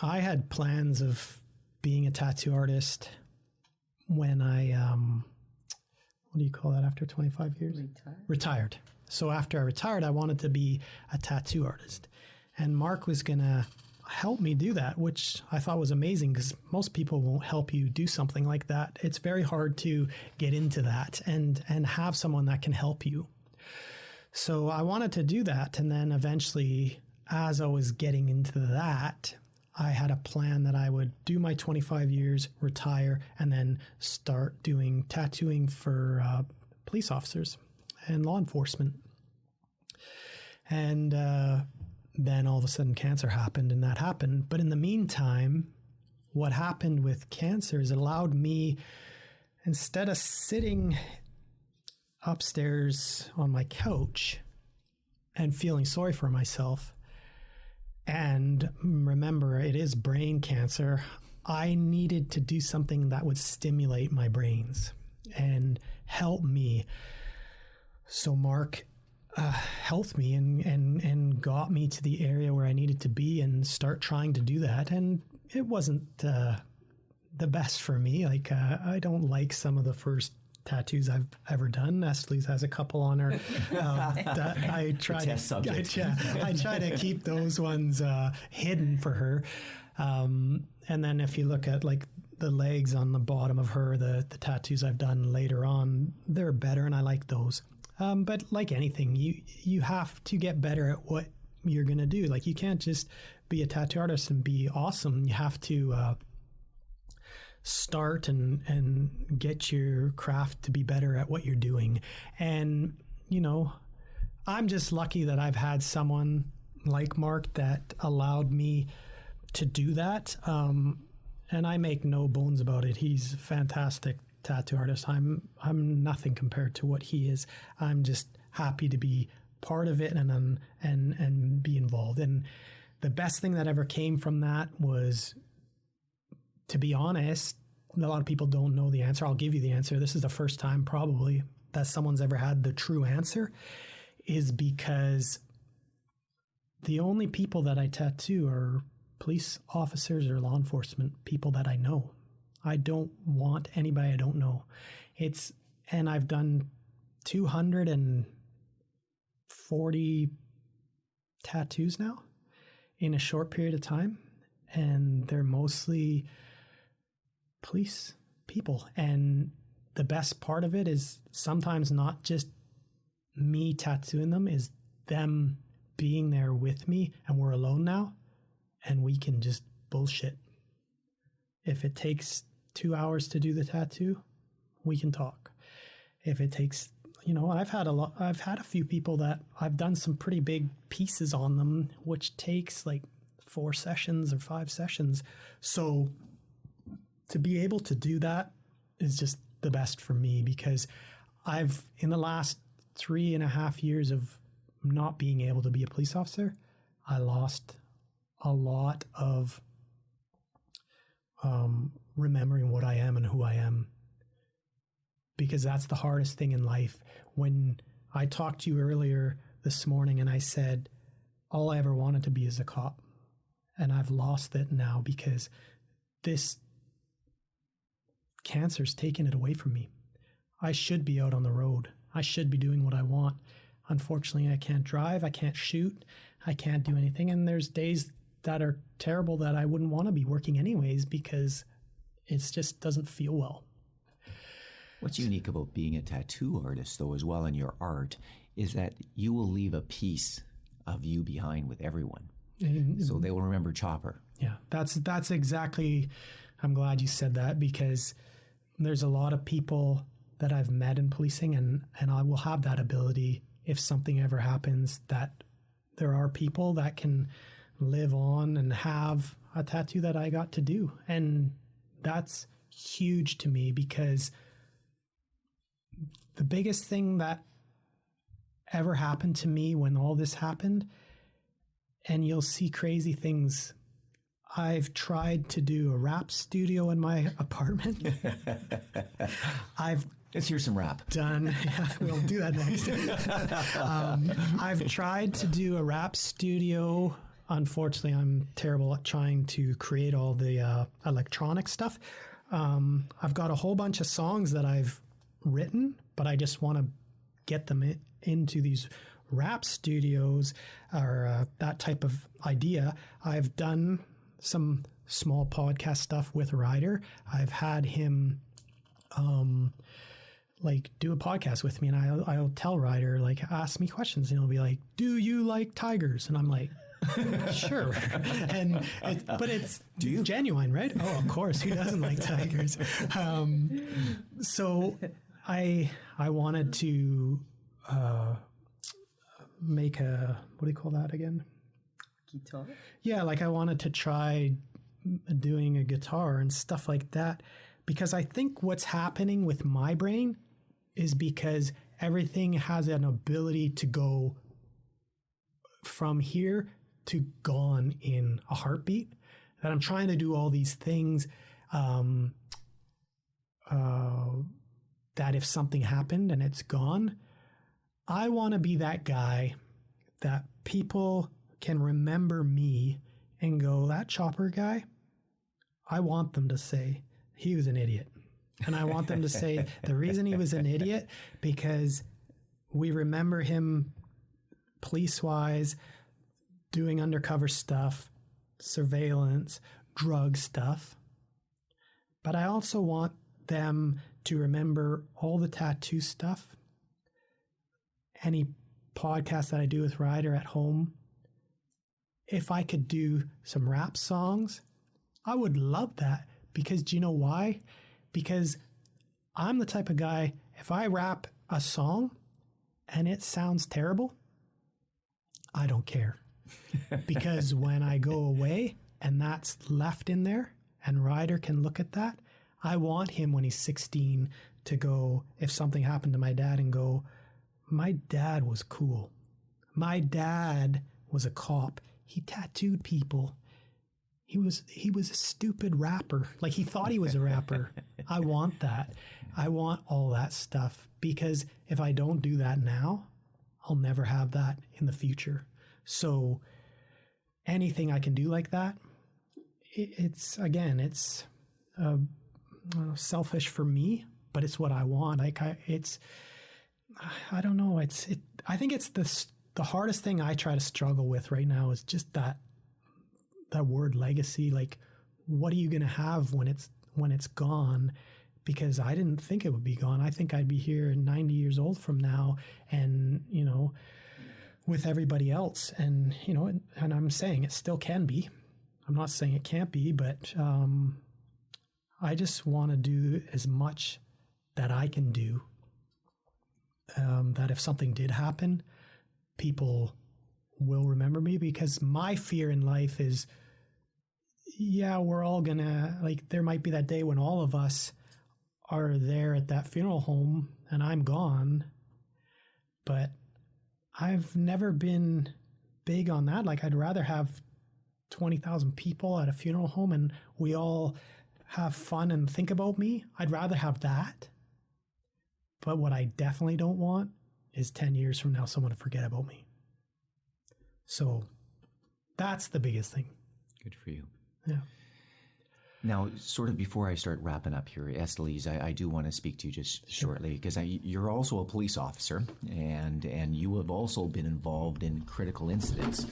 I had plans of being a tattoo artist when I, what do you call that after 25 years? Retired. So after I retired, I wanted to be a tattoo artist. And Mark was going to help me do that, which I thought was amazing, because most people won't help you do something like that. It's very hard to get into that and have someone that can help you. So I wanted to do that. And then eventually, as I was getting into that, I had a plan that I would do my 25 years, retire, and then start doing tattooing for police officers and law enforcement. And then all of a sudden cancer happened, and that happened. But in the meantime, what happened with cancer is it allowed me, instead of sitting upstairs on my couch and feeling sorry for myself, and remember, it is brain cancer, I needed to do something that would stimulate my brains and help me. So Mark helped me and got me to the area where I needed to be and start trying to do that. And it wasn't the best for me. Like, I don't like some of the first tattoos I've ever done. Estelize has a couple on her. That I try to keep those ones hidden for her. And then if you look at like the legs on the bottom of her, the tattoos I've done later on, they're better, and I like those. But like anything, you have to get better at what you're going to do. Like, you can't just be a tattoo artist and be awesome. You have to start and get your craft to be better at what you're doing. And, I'm just lucky that I've had someone like Mark that allowed me to do that. And I make no bones about it. He's a fantastic tattoo artist. I'm nothing compared to what he is. I'm just happy to be part of it and be involved. And the best thing that ever came from that was, to be honest, a lot of people don't know the answer. I'll give you the answer. This is the first time probably that someone's ever had the true answer, is because the only people that I tattoo are police officers or law enforcement people that I know. I don't want anybody I don't know. And I've done 240 tattoos now in a short period of time. And they're mostly police people. And the best part of it is sometimes not just me tattooing them, is them being there with me, and we're alone now and we can just bullshit. If it takes 2 hours to do the tattoo, we can talk. If it takes, I've had a few people that I've done some pretty big pieces on them, which takes like 4 sessions or 5 sessions. So to be able to do that is just the best for me, because in the last 3.5 years of not being able to be a police officer, I lost a lot of remembering what I am and who I am, because that's the hardest thing in life. When I talked to you earlier this morning and I said all I ever wanted to be is a cop, and I've lost it now because this cancer's taken it away from me. I should be out on the road. I should be doing what I want. Unfortunately, I can't drive. I can't shoot. I can't do anything. And there's days that are terrible that I wouldn't want to be working anyways, because it just doesn't feel well. What's unique about being a tattoo artist, though, as well, in your art, is that you will leave a piece of you behind with everyone. So they will remember Chopper. Yeah, that's exactly, I'm glad you said that, because there's a lot of people that I've met in policing, and I will have that ability if something ever happens, that there are people that can live on and have a tattoo that I got to do. And that's huge to me, because the biggest thing that ever happened to me when all this happened, and you'll see crazy things, I've tried to do a rap studio in my apartment. Let's hear some rap. Done. Yeah, we'll do that next. I've tried to do a rap studio. Unfortunately, I'm terrible at trying to create all the electronic stuff. I've got a whole bunch of songs that I've written, but I just want to get them into these rap studios, or that type of idea. I've done some small podcast stuff with Ryder. I've had him do a podcast with me, and I'll tell Ryder, ask me questions, and he'll be like, "Do you like tigers?" And I'm like, sure. But it's genuine, right? Oh, of course. Who doesn't like tigers? So I wanted to make a, what do you call that again? Guitar? Yeah, I wanted to try doing a guitar and stuff like that, because I think what's happening with my brain is because everything has an ability to go from here to gone in a heartbeat, that I'm trying to do all these things that if something happened and it's gone, I want to be that guy that people can remember me and go, that Chopper guy, I want them to say he was an idiot. And I want them to say the reason he was an idiot, because we remember him police-wise doing undercover stuff, surveillance, drug stuff. But I also want them to remember all the tattoo stuff, any podcast that I do with Ryder at home. If I could do some rap songs, I would love that, because do you know why? Because I'm the type of guy, if I rap a song and it sounds terrible, I don't care. Because when I go away and that's left in there and Ryder can look at that, I want him when he's 16 to go, if something happened to my dad, and go, my dad was cool. My dad was a cop. He tattooed people. He was a stupid rapper. Like, he thought he was a rapper. I want that. I want all that stuff, because if I don't do that now, I'll never have that in the future. So anything I can do like that, it's selfish for me, but it's what I want. I don't know. I think it's the hardest thing I try to struggle with right now is just that word legacy. Like, what are you going to have when it's gone? Because I didn't think it would be gone. I think I'd be here 90 years old from now, and, you know, with everybody else. And, you know, and I'm saying it still can be. I'm not saying it can't be, but I just want to do as much that I can do, that if something did happen, people will remember me. Because my fear in life is, yeah, we're all gonna, like, there might be that day when all of us are there at that funeral home and I'm gone, but I've never been big on that. Like, I'd rather have 20,000 people at a funeral home and we all have fun and think about me. I'd rather have that. But what I definitely don't want is 10 years from now someone to forget about me. So that's the biggest thing. Good for you. Yeah. Now, sort of before I start wrapping up here, Estelize, I do want to speak to you just shortly, because you're also a police officer, and you have also been involved in critical incidents.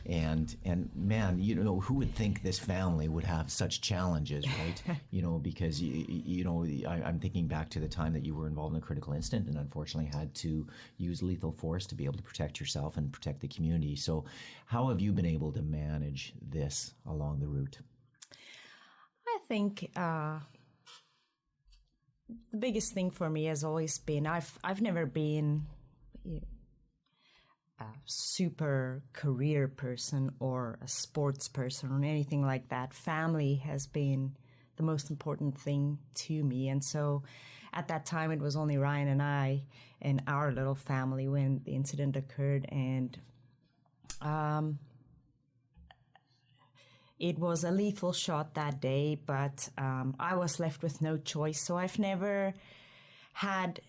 And man, you know, who would think this family would have such challenges, right? You know, because, you know, I'm thinking back to the time that you were involved in a critical incident and unfortunately had to use lethal force to be able to protect yourself and protect the community. So how have you been able to manage this along the route? I think the biggest thing for me has always been I've never been a super career person or a sports person or anything like that. Family has been the most important thing to me. And so at that time, it was only Ryan and I and our little family when the incident occurred. And it was a lethal shot that day, but I was left with no choice. So I've never had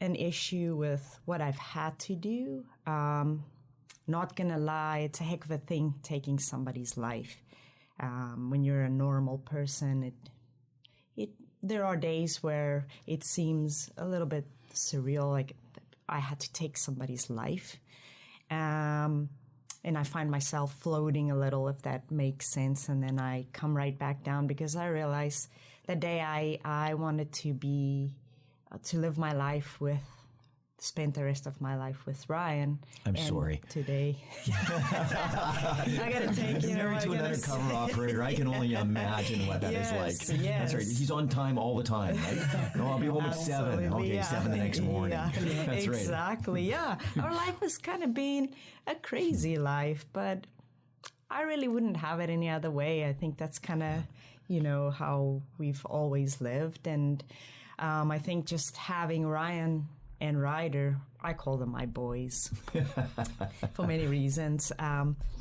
an issue with what I've had to do. Not gonna lie, it's a heck of a thing taking somebody's life. When you're a normal person, there are days where it seems a little bit surreal, like I had to take somebody's life. And I find myself floating a little, if that makes sense. And then I come right back down because I realized that day I wanted to live my life spend the rest of my life with Ryan. I'm sorry. Today. I got to take, You're married to an undercover operator. I can only imagine what that is like. Yes. That's right. He's on time all the time, right? No, I'll be home at 7. Okay, yeah. 7 the next morning. Yeah. That's right. Exactly, yeah. Our life has kind of been a crazy life, but I really wouldn't have it any other way. I think that's kind of, how we've always lived. And I think just having Ryan and Ryder, I call them my boys for many reasons,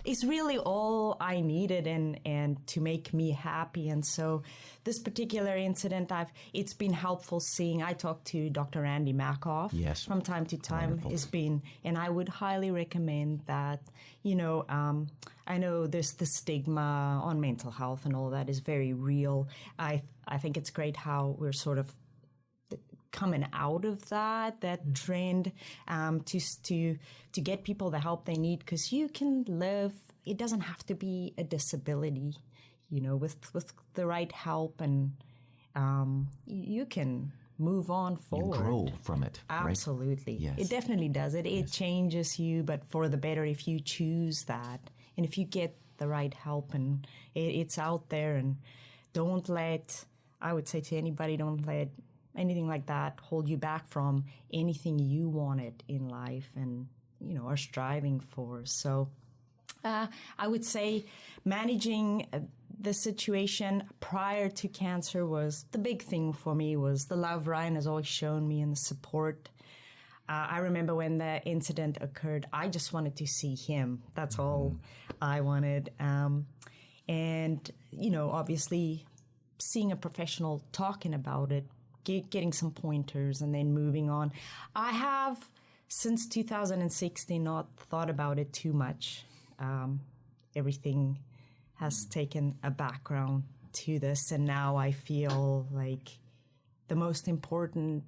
is really all I needed and to make me happy. And so this particular incident, it's been helpful seeing. I talked to Dr. Randy Makoff from time to time. And I would highly recommend that. I know there's the stigma on mental health and all that is very real. I think it's great how we're sort of coming out of that trend to get people the help they need, because you can live. It doesn't have to be a disability, with the right help, and you can move on forward. You grow from it. Absolutely. Right? Yes. It definitely does. It changes you, but for the better if you choose that and if you get the right help, and it's out there. And I would say to anybody, don't let anything like that hold you back from anything you wanted in life and, are striving for. So I would say managing the situation prior to cancer was the big thing for me, was the love Ryan has always shown me and the support. I remember when the incident occurred, I just wanted to see him. That's all I wanted. And, obviously seeing a professional talking about it, getting some pointers and then moving on. I have, since 2016, not thought about it too much. Everything has taken a background to this, and now I feel like the most important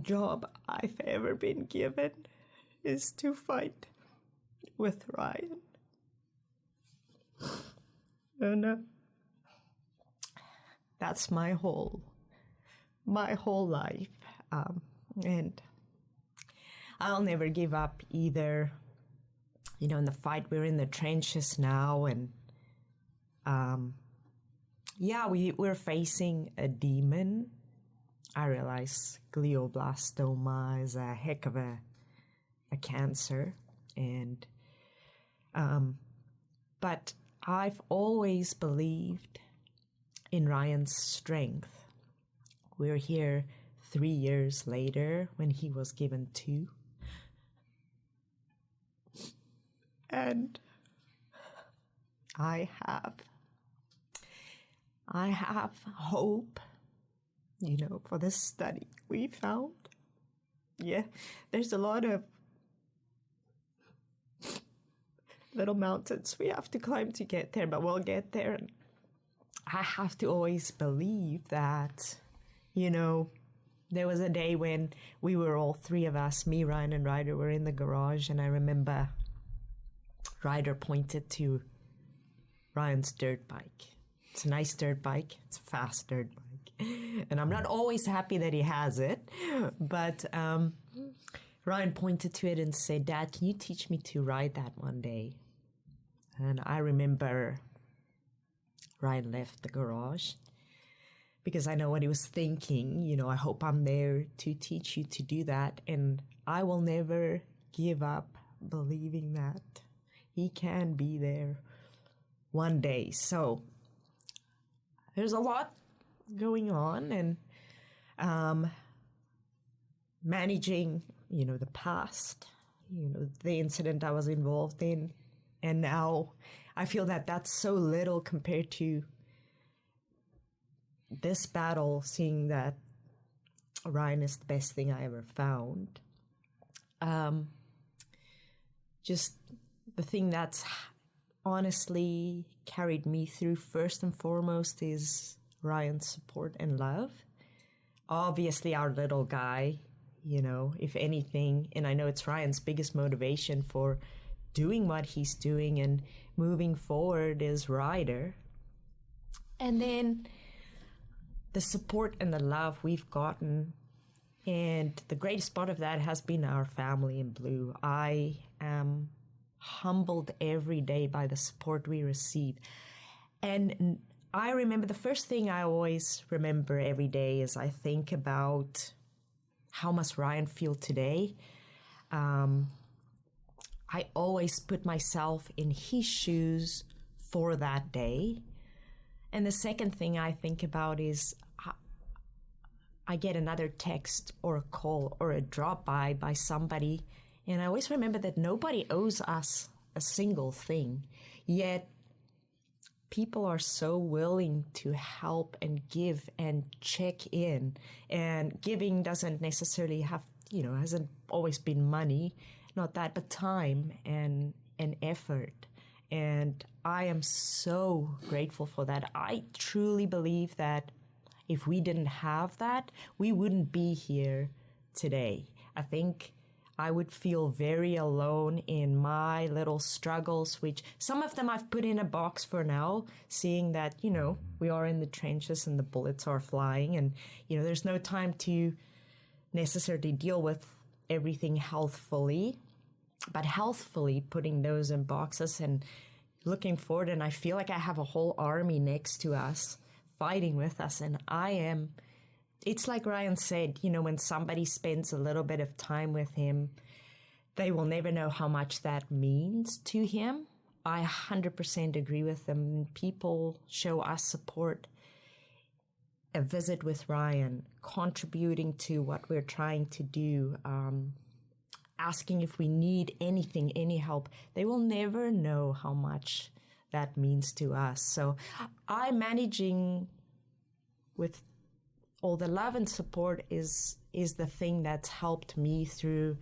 job I've ever been given is to fight with Ryan. And that's my whole life. And I'll never give up either. In the fight, we're in the trenches now, and we're facing a demon. I realize glioblastoma is a heck of a cancer, and but I've always believed in Ryan's strength. We're here 3 years later when he was given 2. And I have hope, for this study we found. Yeah, there's a lot of little mountains we have to climb to get there, but we'll get there. And I have to always believe that, there was a day when we were all 3 of us, me, Ryan, and Ryder, were in the garage, and I remember Ryder pointed to Ryan's dirt bike. It's a nice dirt bike. It's a fast dirt bike. And I'm not always happy that he has it, but Ryan pointed to it and said, "Dad, can you teach me to ride that one day?" And I remember Ryan left the garage because I know what he was thinking. I hope I'm there to teach you to do that. And I will never give up believing that he can be there one day. So there's a lot going on, and managing, the past, the incident I was involved in. And now I feel that that's so little compared to this battle, seeing that Ryan is the best thing I ever found. Just the thing that's honestly carried me through first and foremost is Ryan's support and love. Obviously, our little guy, if anything, and I know it's Ryan's biggest motivation for doing what he's doing and moving forward is Ryder. And then the support and the love we've gotten, and the greatest part of that has been our family in blue. I am humbled every day by the support we receive. And I remember the first thing I always remember every day is I think about how must Ryan feel today. I always put myself in his shoes for that day. And the second thing I think about is I get another text or a call or a drop by somebody. And I always remember that nobody owes us a single thing. Yet people are so willing to help and give and check in. And giving doesn't necessarily have, hasn't always been money. Not that, but time and effort. And I am so grateful for that. I truly believe that if we didn't have that, we wouldn't be here today. I think I would feel very alone in my little struggles, which some of them I've put in a box for now, seeing that, we are in the trenches and the bullets are flying, and, there's no time to necessarily deal with everything healthfully, but healthfully putting those in boxes and looking forward, and I feel like I have a whole army next to us fighting with us. And it's like Ryan said, when somebody spends a little bit of time with him, they will never know how much that means to him. I 100% agree with them. People show us support. A visit with Ryan, contributing to what we're trying to do, asking if we need anything, any help. They will never know how much that means to us. So I'm managing with all the love and support is the thing that's helped me through,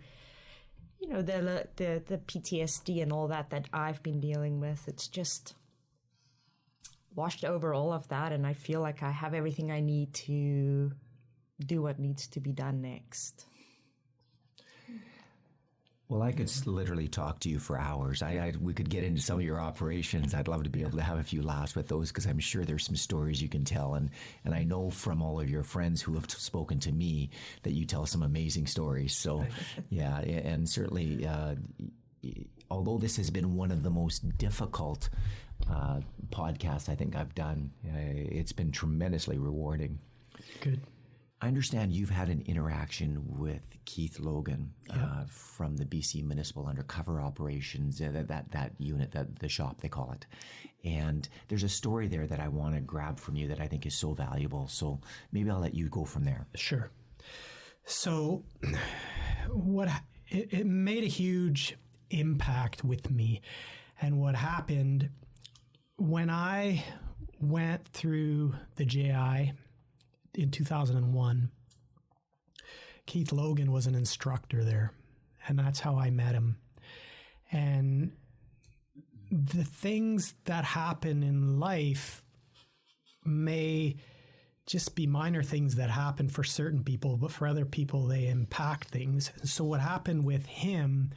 the PTSD and all that I've been dealing with. It's just washed over all of that, and I feel like I have everything I need to do what needs to be done next. Well, I could literally talk to you for hours. We could get into some of your operations. I'd love to be able to have a few laughs with those, because I'm sure there's some stories you can tell. And I know from all of your friends who have spoken to me that you tell some amazing stories. So, yeah, and certainly, although this has been one of the most difficult podcasts I think I've done, it's been tremendously rewarding. Good. I understand you've had an interaction with Keith Logan from the BC Municipal Undercover Operations, that unit, the shop they call it. And there's a story there that I want to grab from you that I think is so valuable. So maybe I'll let you go from there. Sure. So it made a huge impact with me. And what happened when I went through the JI in 2001, Keith Logan was an instructor there, and that's how I met him. And the things that happen in life may just be minor things that happen for certain people, but for other people, they impact things. And so what happened with him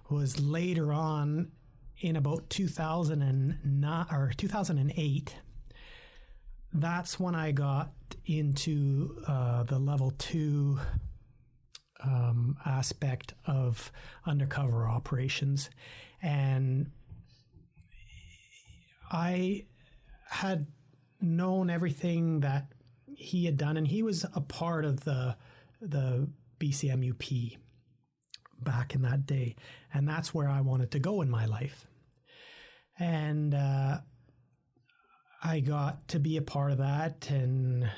was later on in about 2009 or 2008, that's when I got into the level 2 aspect of undercover operations. And I had known everything that he had done, and he was a part of the BCMUP back in that day. And that's where I wanted to go in my life. And I got to be a part of that, and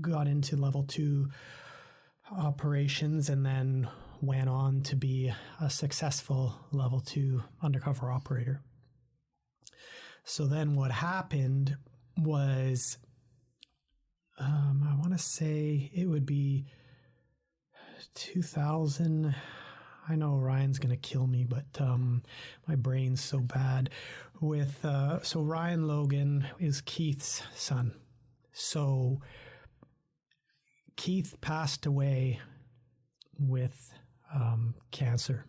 got into level 2 operations, and then went on to be a successful level 2 undercover operator. So then what happened was, I want to say it would be 2000. I know Ryan's going to kill me, but my brain's so bad. So Ryan Logan is Keith's son. So Keith passed away with cancer.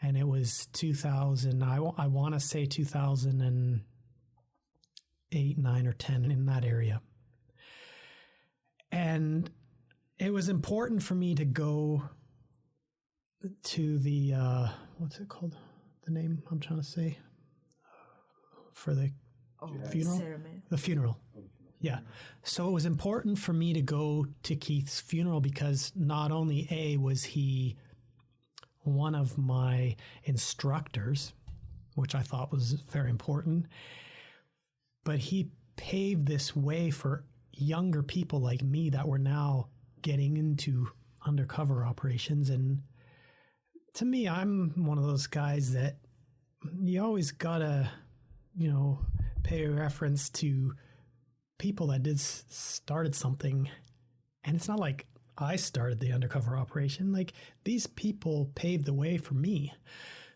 And it was 2000, I want to say 2008, 9, or 10, in that area. And it was important for me to go to the, what's it called? The name I'm trying to say? For the funeral? Ceremony. The funeral. Yeah. So it was important for me to go to Keith's funeral, because not only was he one of my instructors, which I thought was very important, but he paved this way for younger people like me that were now getting into undercover operations. And to me, I'm one of those guys that you always gotta, pay reference to people that started something. And it's not like I started the undercover operation. Like, these people paved the way for me.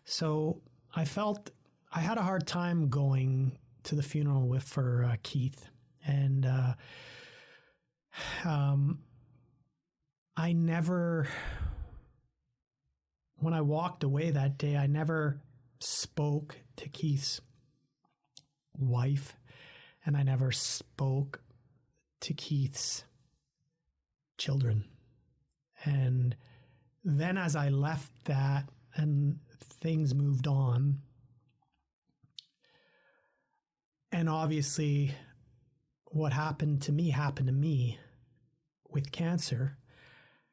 So I felt I had a hard time going to the funeral for Keith. And I never, when I walked away that day, I never spoke to Keith's wife, and I never spoke to Keith's children. And then as I left that and things moved on, And obviously, what happened to me with cancer.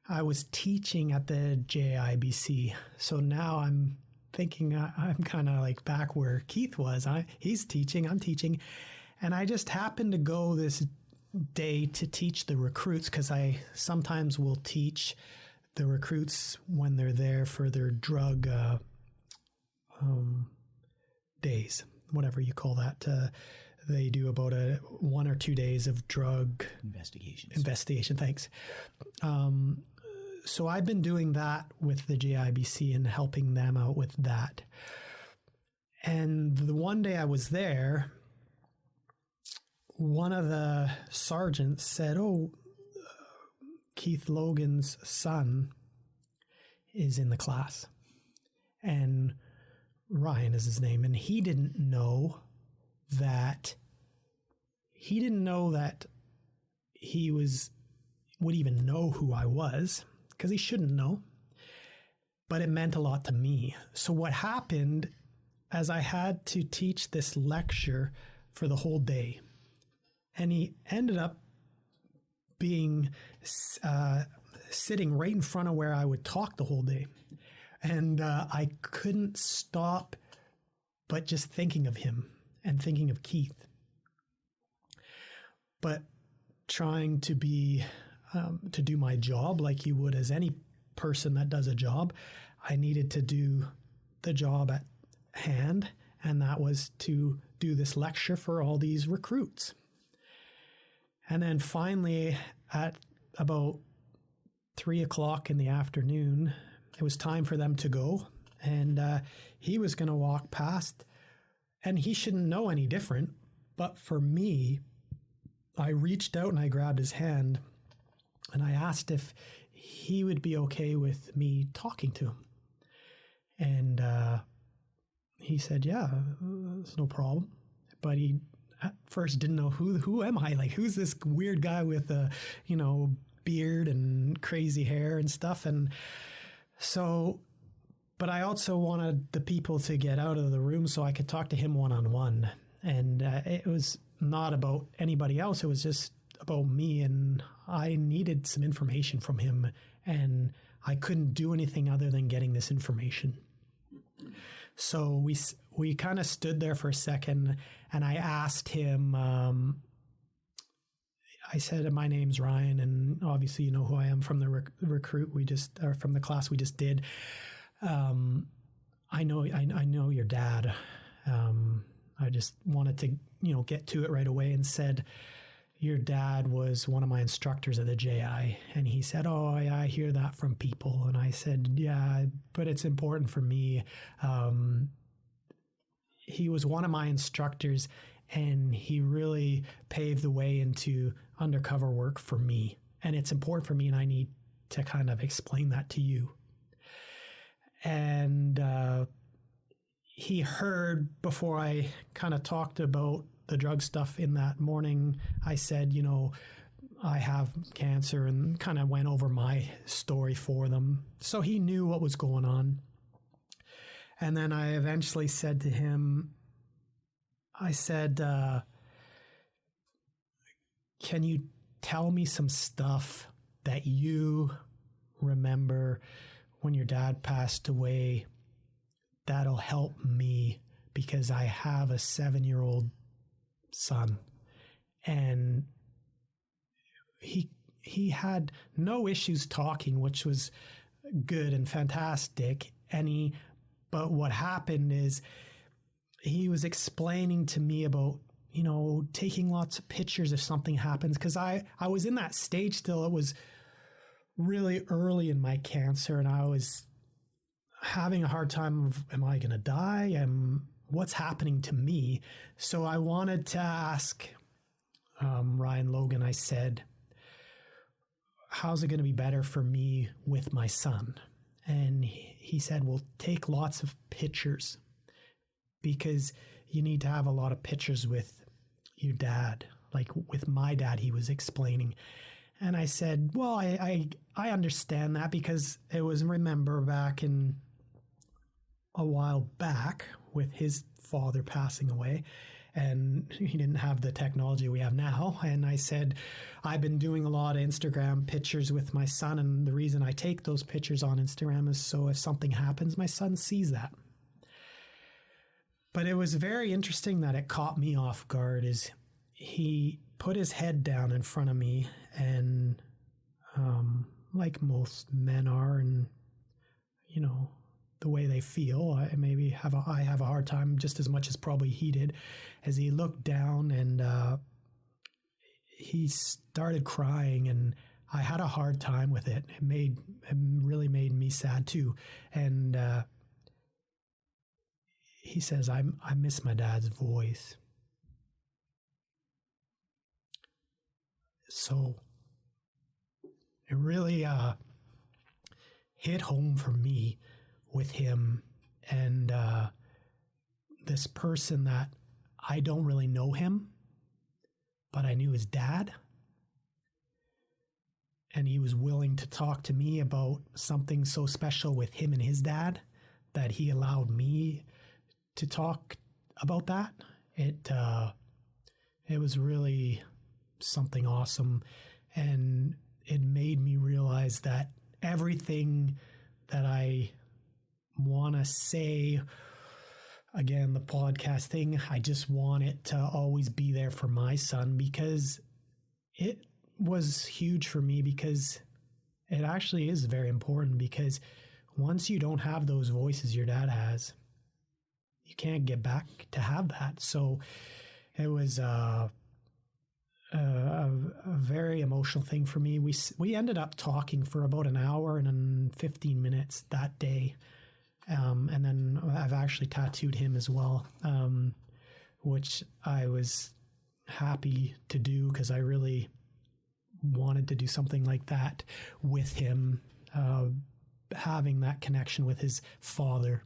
I was teaching at the JIBC. So now I'm thinking I'm kind of like back where Keith was. He's teaching, I'm teaching. And I just happened to go this day to teach the recruits, because I sometimes will teach the recruits when they're there for their drug days, whatever you call that. They do about 1 or 2 days of drug investigation. Thanks. So I've been doing that with the JIBC and helping them out with that. And the one day I was there, one of the sergeants said, Keith Logan's son is in the class. And Ryan is his name. And he didn't know that he would even know who I was, because he shouldn't know. But it meant a lot to me. So what happened, as I had to teach this lecture for the whole day, and he ended up being sitting right in front of where I would talk the whole day. And I couldn't stop but just thinking of him and thinking of Keith. But trying to do my job like you would as any person that does a job, I needed to do the job at hand, and that was to do this lecture for all these recruits. And then finally, at about 3:00 in the afternoon, it was time for them to go. And he was going to walk past, and he shouldn't know any different. But for me, I reached out and I grabbed his hand, and I asked if he would be okay with me talking to him. And he said, yeah, it's no problem. But he at first didn't know who am I? Like, who's this weird guy with a, beard and crazy hair and stuff? And so, but I also wanted the people to get out of the room so I could talk to him one-on-one. And it was not about anybody else. It was just about me, and I needed some information from him, and I couldn't do anything other than getting this information. So we kind of stood there for a second, and I asked him, I said, my name's Ryan, and obviously you know who I am from the recruit or from the class we just did. I know your dad. I just wanted to, get to it right away, and said, your dad was one of my instructors at the JI. And he said, oh, I hear that from people. And I said, yeah, but it's important for me. He was one of my instructors, and he really paved the way into undercover work for me. And it's important for me, and I need to kind of explain that to you. And he heard, before I kind of talked about the drug stuff in that morning, I said, I have cancer, and kind of went over my story for them. So he knew what was going on. And then I eventually said to him, I said, can you tell me some stuff that you remember when your dad passed away that'll help me, because I have a 7-year-old son? And he had no issues talking, which was good and fantastic. But what happened is he was explaining to me about, taking lots of pictures if something happens. Because I was in that stage still. It was really early in my cancer, and I was having a hard time of, am I going to die? What's happening to me? So I wanted to ask Ryan Logan, I said, how's it going to be better for me with my son? And he said, well, take lots of pictures, because you need to have a lot of pictures with your dad, like with my dad, he was explaining. And I said, well, I understand that, because it was, remember, back in a while back with his father passing away. and he didn't have the technology we have now. And I said, I've been doing a lot of Instagram pictures with my son, and the reason I take those pictures on Instagram is so if something happens, my son sees that. But it was very interesting that it caught me off guard. Is he put his head down in front of me, and like most men are, and the way they feel, I have a hard time just as much as probably he did, as he looked down and he started crying, and I had a hard time with it. It really made me sad too. And he says, I miss my dad's voice. So it really hit home for me with him, and this person that I don't really know him, but I knew his dad, and he was willing to talk to me about something so special with him and his dad that he allowed me to talk about that. It was really something awesome, and it made me realize that everything that I want to say, again, the podcast thing, I just want it to always be there for my son, because it was huge for me, because it actually is very important, because once you don't have those voices your dad has, you can't get back to have that. So it was a very emotional thing for me. We ended up talking for about an hour and 15 minutes that day. And then I've actually tattooed him as well, which I was happy to do, because I really wanted to do something like that with him, having that connection with his father.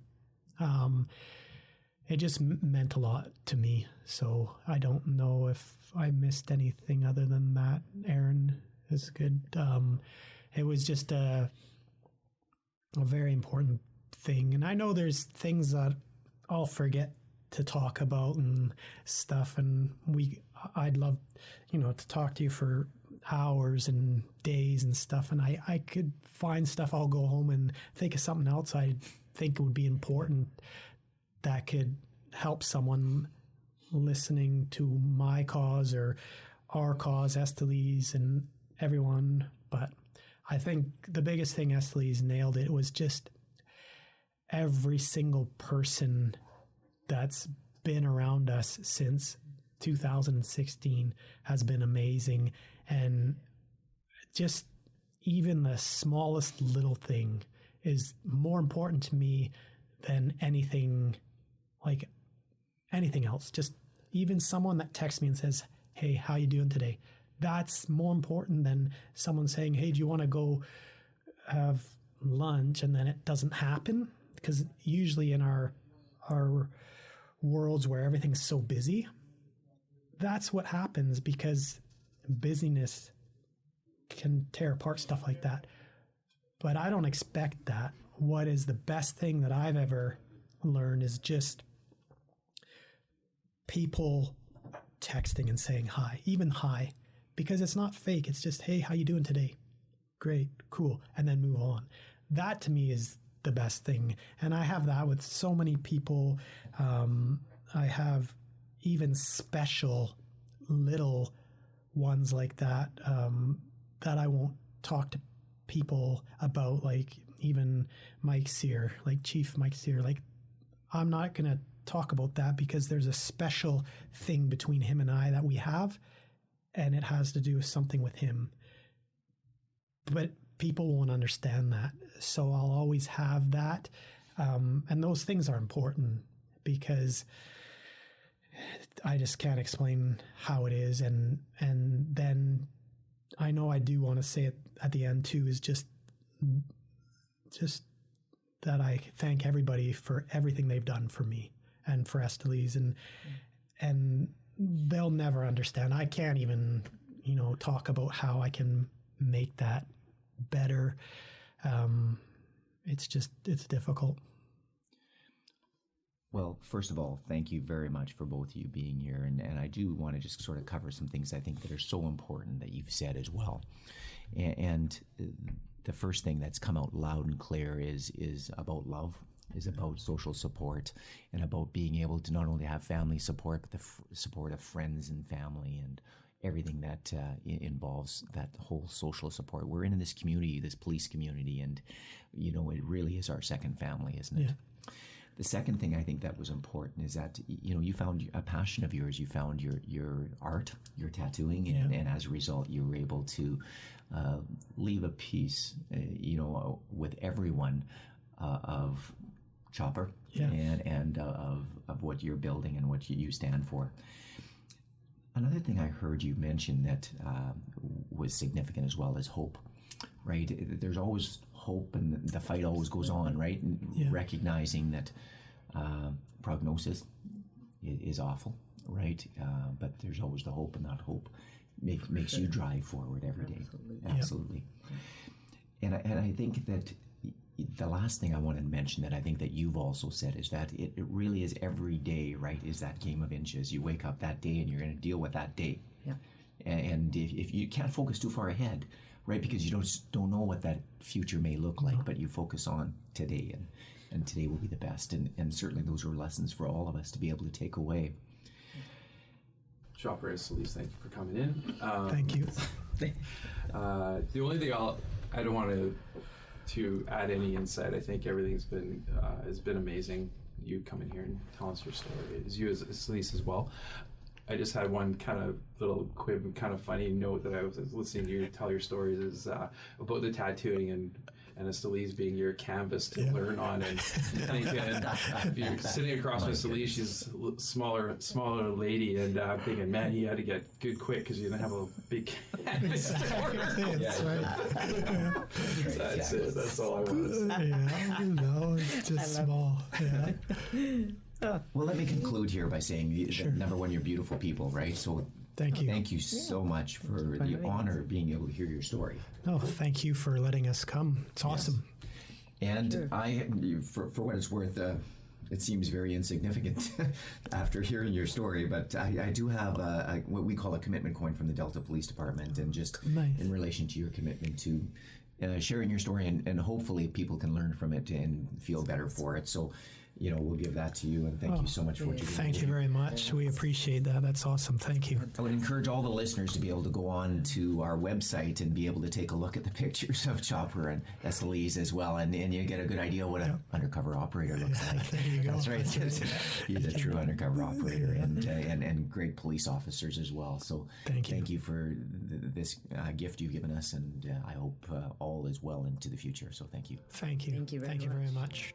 It just meant a lot to me. So I don't know if I missed anything other than that. Aaron is good. It was just a very important thing. And I know there's things that I'll forget to talk about and stuff. And I'd love, to talk to you for hours and days and stuff. And I could find stuff. I'll go home and think of something else I think would be important that could help someone listening to my cause or our cause, Estelize, and everyone. But I think the biggest thing Estelize nailed it was just every single person that's been around us since 2016 has been amazing. And just even the smallest little thing is more important to me than anything else. Just even someone that texts me and says, hey, how you doing today? That's more important than someone saying, hey, do you want to go have lunch? And then it doesn't happen. Because usually in our worlds where everything's so busy, that's what happens, because busyness can tear apart stuff like that. But I don't expect that. What is the best thing that I've ever learned is just people texting and saying hi, even hi, because it's not fake. It's just, hey, how you doing today? Great, cool. And then move on. That to me is the best thing. And I have that with so many people. I have even special little ones like that, that I won't talk to people about, like even Mike Sear, like Chief Mike Sear. Like, I'm not going to talk about that because there's a special thing between him and I that we have, and it has to do with something with him. But people won't understand that. So I'll always have that. And those things are important because I just can't explain how it is. And then I know I do want to say it at the end too, is just that I thank everybody for everything they've done for me and for Estelize, and they'll never understand. I can't even, talk about how I can make that better. It's difficult. Well, first of all, thank you very much for both of you being here. And I do want to just sort of cover some things I think that are so important that you've said as well. And the first thing that's come out loud and clear is about love, is about social support, and about being able to not only have family support, but the support of friends and family and everything that involves that whole social support. We're in this community, this police community, and, you know, it really is our second family, isn't it? Yeah. The second thing I think that was important is that, you know, you found a passion of yours. You found your art, your tattooing, and as a result, you were able to leave a piece, you know, with everyone of Chopper and of what you're building and what you stand for. Another thing I heard you mention that was significant as well is hope, right? There's always hope, and the fight always goes on, right? And recognizing that prognosis is awful, right? But there's always the hope, and that hope makes you drive forward every day. Absolutely. And I think that the last thing I want to mention that I think that you've also said is that it really is every day, right, is that game of inches. You wake up that day and you're going to deal with that day. Yeah. And if you can't focus too far ahead, right, because you don't know what that future may look like, but you focus on today, and today will be the best. And certainly those are lessons for all of us to be able to take away. Chopper and Estelize, thank you for coming in. Thank you. The only thing I don't want to add any insight. I think everything's been has been amazing. You coming here and telling us your story, as you as Estelize as well. I just had one kind of little quib, kind of funny note that I was listening to you tell your stories is about the tattooing and Estelize being your canvas to learn on. And thinking, if you're sitting across from Estelize, she's a smaller lady, and I'm thinking, man, you had to get good quick because you didn't have a big canvas. That's right. That's it. That's all I was. No, it's just small. Well, let me conclude here by saying, that, number one, you're beautiful people, right? So thank you. Thank you so much for the honor of being able to hear your story. Oh, thank you for letting us come. It's awesome. And for what it's worth, it seems very insignificant after hearing your story, but I do have what we call a commitment coin from the Delta Police Department, and just in relation to your commitment to sharing your story, and hopefully people can learn from it and feel better for it. So, you know, we'll give that to you, and thank you so much for what you do. Thank you very much. We appreciate that. That's awesome. Thank you. I would encourage all the listeners to be able to go on to our website and be able to take a look at the pictures of Chopper and Estelize as well, and you get a good idea what an undercover operator looks like. There you go. That's right. He's a true undercover operator, and great police officers as well. So thank you for this gift you've given us, and I hope all is well into the future. So thank you. Thank you. Thank you very much.